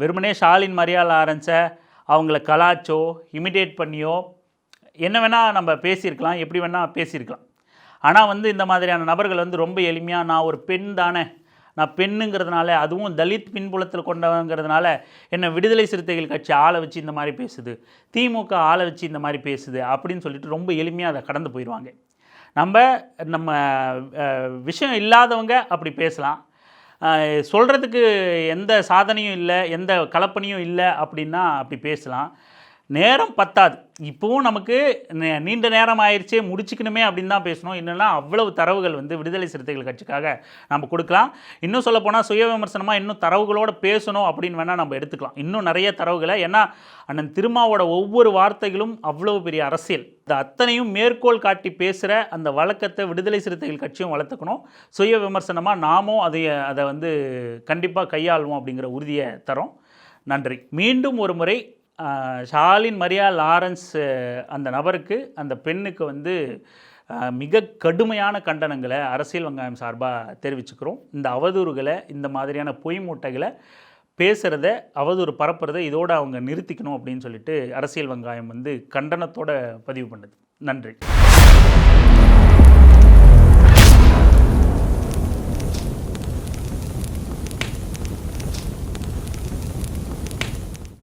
A: வெறுமனே ஸ்டாலின் மரியாதை ஆரம்பிச்ச அவங்கள கலாச்சோ இமிடேட் பண்ணியோ என்ன வேணால் நம்ம பேசியிருக்கலாம், எப்படி வேணால் பேசியிருக்கலாம். ஆனால் வந்து இந்த மாதிரியான நபர்கள் வந்து ரொம்ப எளிமையாக, நான் ஒரு பெண் தானே, நான் பெண்ணுங்கிறதுனால, அதுவும் தலித் பின்புலத்தில் கொண்டவங்கிறதுனால என்னை விடுதலை சிறுத்தைகள் கட்சி ஆளை வச்சு இந்த மாதிரி பேசுது, திமுக ஆளை வச்சு இந்த மாதிரி பேசுது அப்படின்னு சொல்லிட்டு ரொம்ப எளிமையாக அதை கடந்து போயிடுவாங்க. நம்ம விஷயம் இல்லாதவங்க அப்படி பேசலாம், சொல்கிறதுக்கு எந்த சாதனையும் இல்லை, எந்த கலப்பணியும் இல்லை அப்படின்னா அப்படி பேசலாம். நேரம் பத்தாது. இப்போவும் நமக்கு நீண்ட நேரம் ஆயிடுச்சே, முடிச்சுக்கணுமே அப்படின்னு தான் பேசணும். இல்லைன்னா அவ்வளவு தரவுகள் வந்து விடுதலை சிறுத்தைகள் கட்சிக்காக நம்ம கொடுக்கலாம். இன்னும் சொல்லப்போனால் சுய விமர்சனமாக இன்னும் தரவுகளோடு பேசணும் அப்படின்னு வேணால் நம்ம எடுத்துக்கலாம். இன்னும் நிறைய தரவுகளை, ஏன்னா அண்ணன் திருமாவோட ஒவ்வொரு வார்த்தைகளும் அவ்வளவு பெரிய அரசியல். இந்த அத்தனையும் மேற்கோள் காட்டி பேசுகிற அந்த வழக்கத்தை விடுதலை சிறுத்தைகள் கட்சியும் வளர்த்துக்கணும். சுய விமர்சனமாக நாமும் அதை வந்து கண்டிப்பாக கையாளுவோம் அப்படிங்கிற உறுதியை தரோம். நன்றி. மீண்டும் ஒரு முறை ஷாலின் மரியா லாரன்ஸ் அந்த நபருக்கு, அந்த பெண்ணுக்கு வந்து மிக கடுமையான கண்டனங்களை அரசியல் வெங்காயம் சார்பாக தெரிவிச்சுக்கிறோம். இந்த அவதூறுகளை, இந்த மாதிரியான பொய் மூட்டைகளை பேசுகிறத, அவதூறு பரப்புறதை இதோடு அவங்க நிறுத்திக்கணும் அப்படின்னு சொல்லிட்டு அரசியல் வெங்காயம் வந்து கண்டனத்தோட பதிவு பண்ணுது. நன்றி.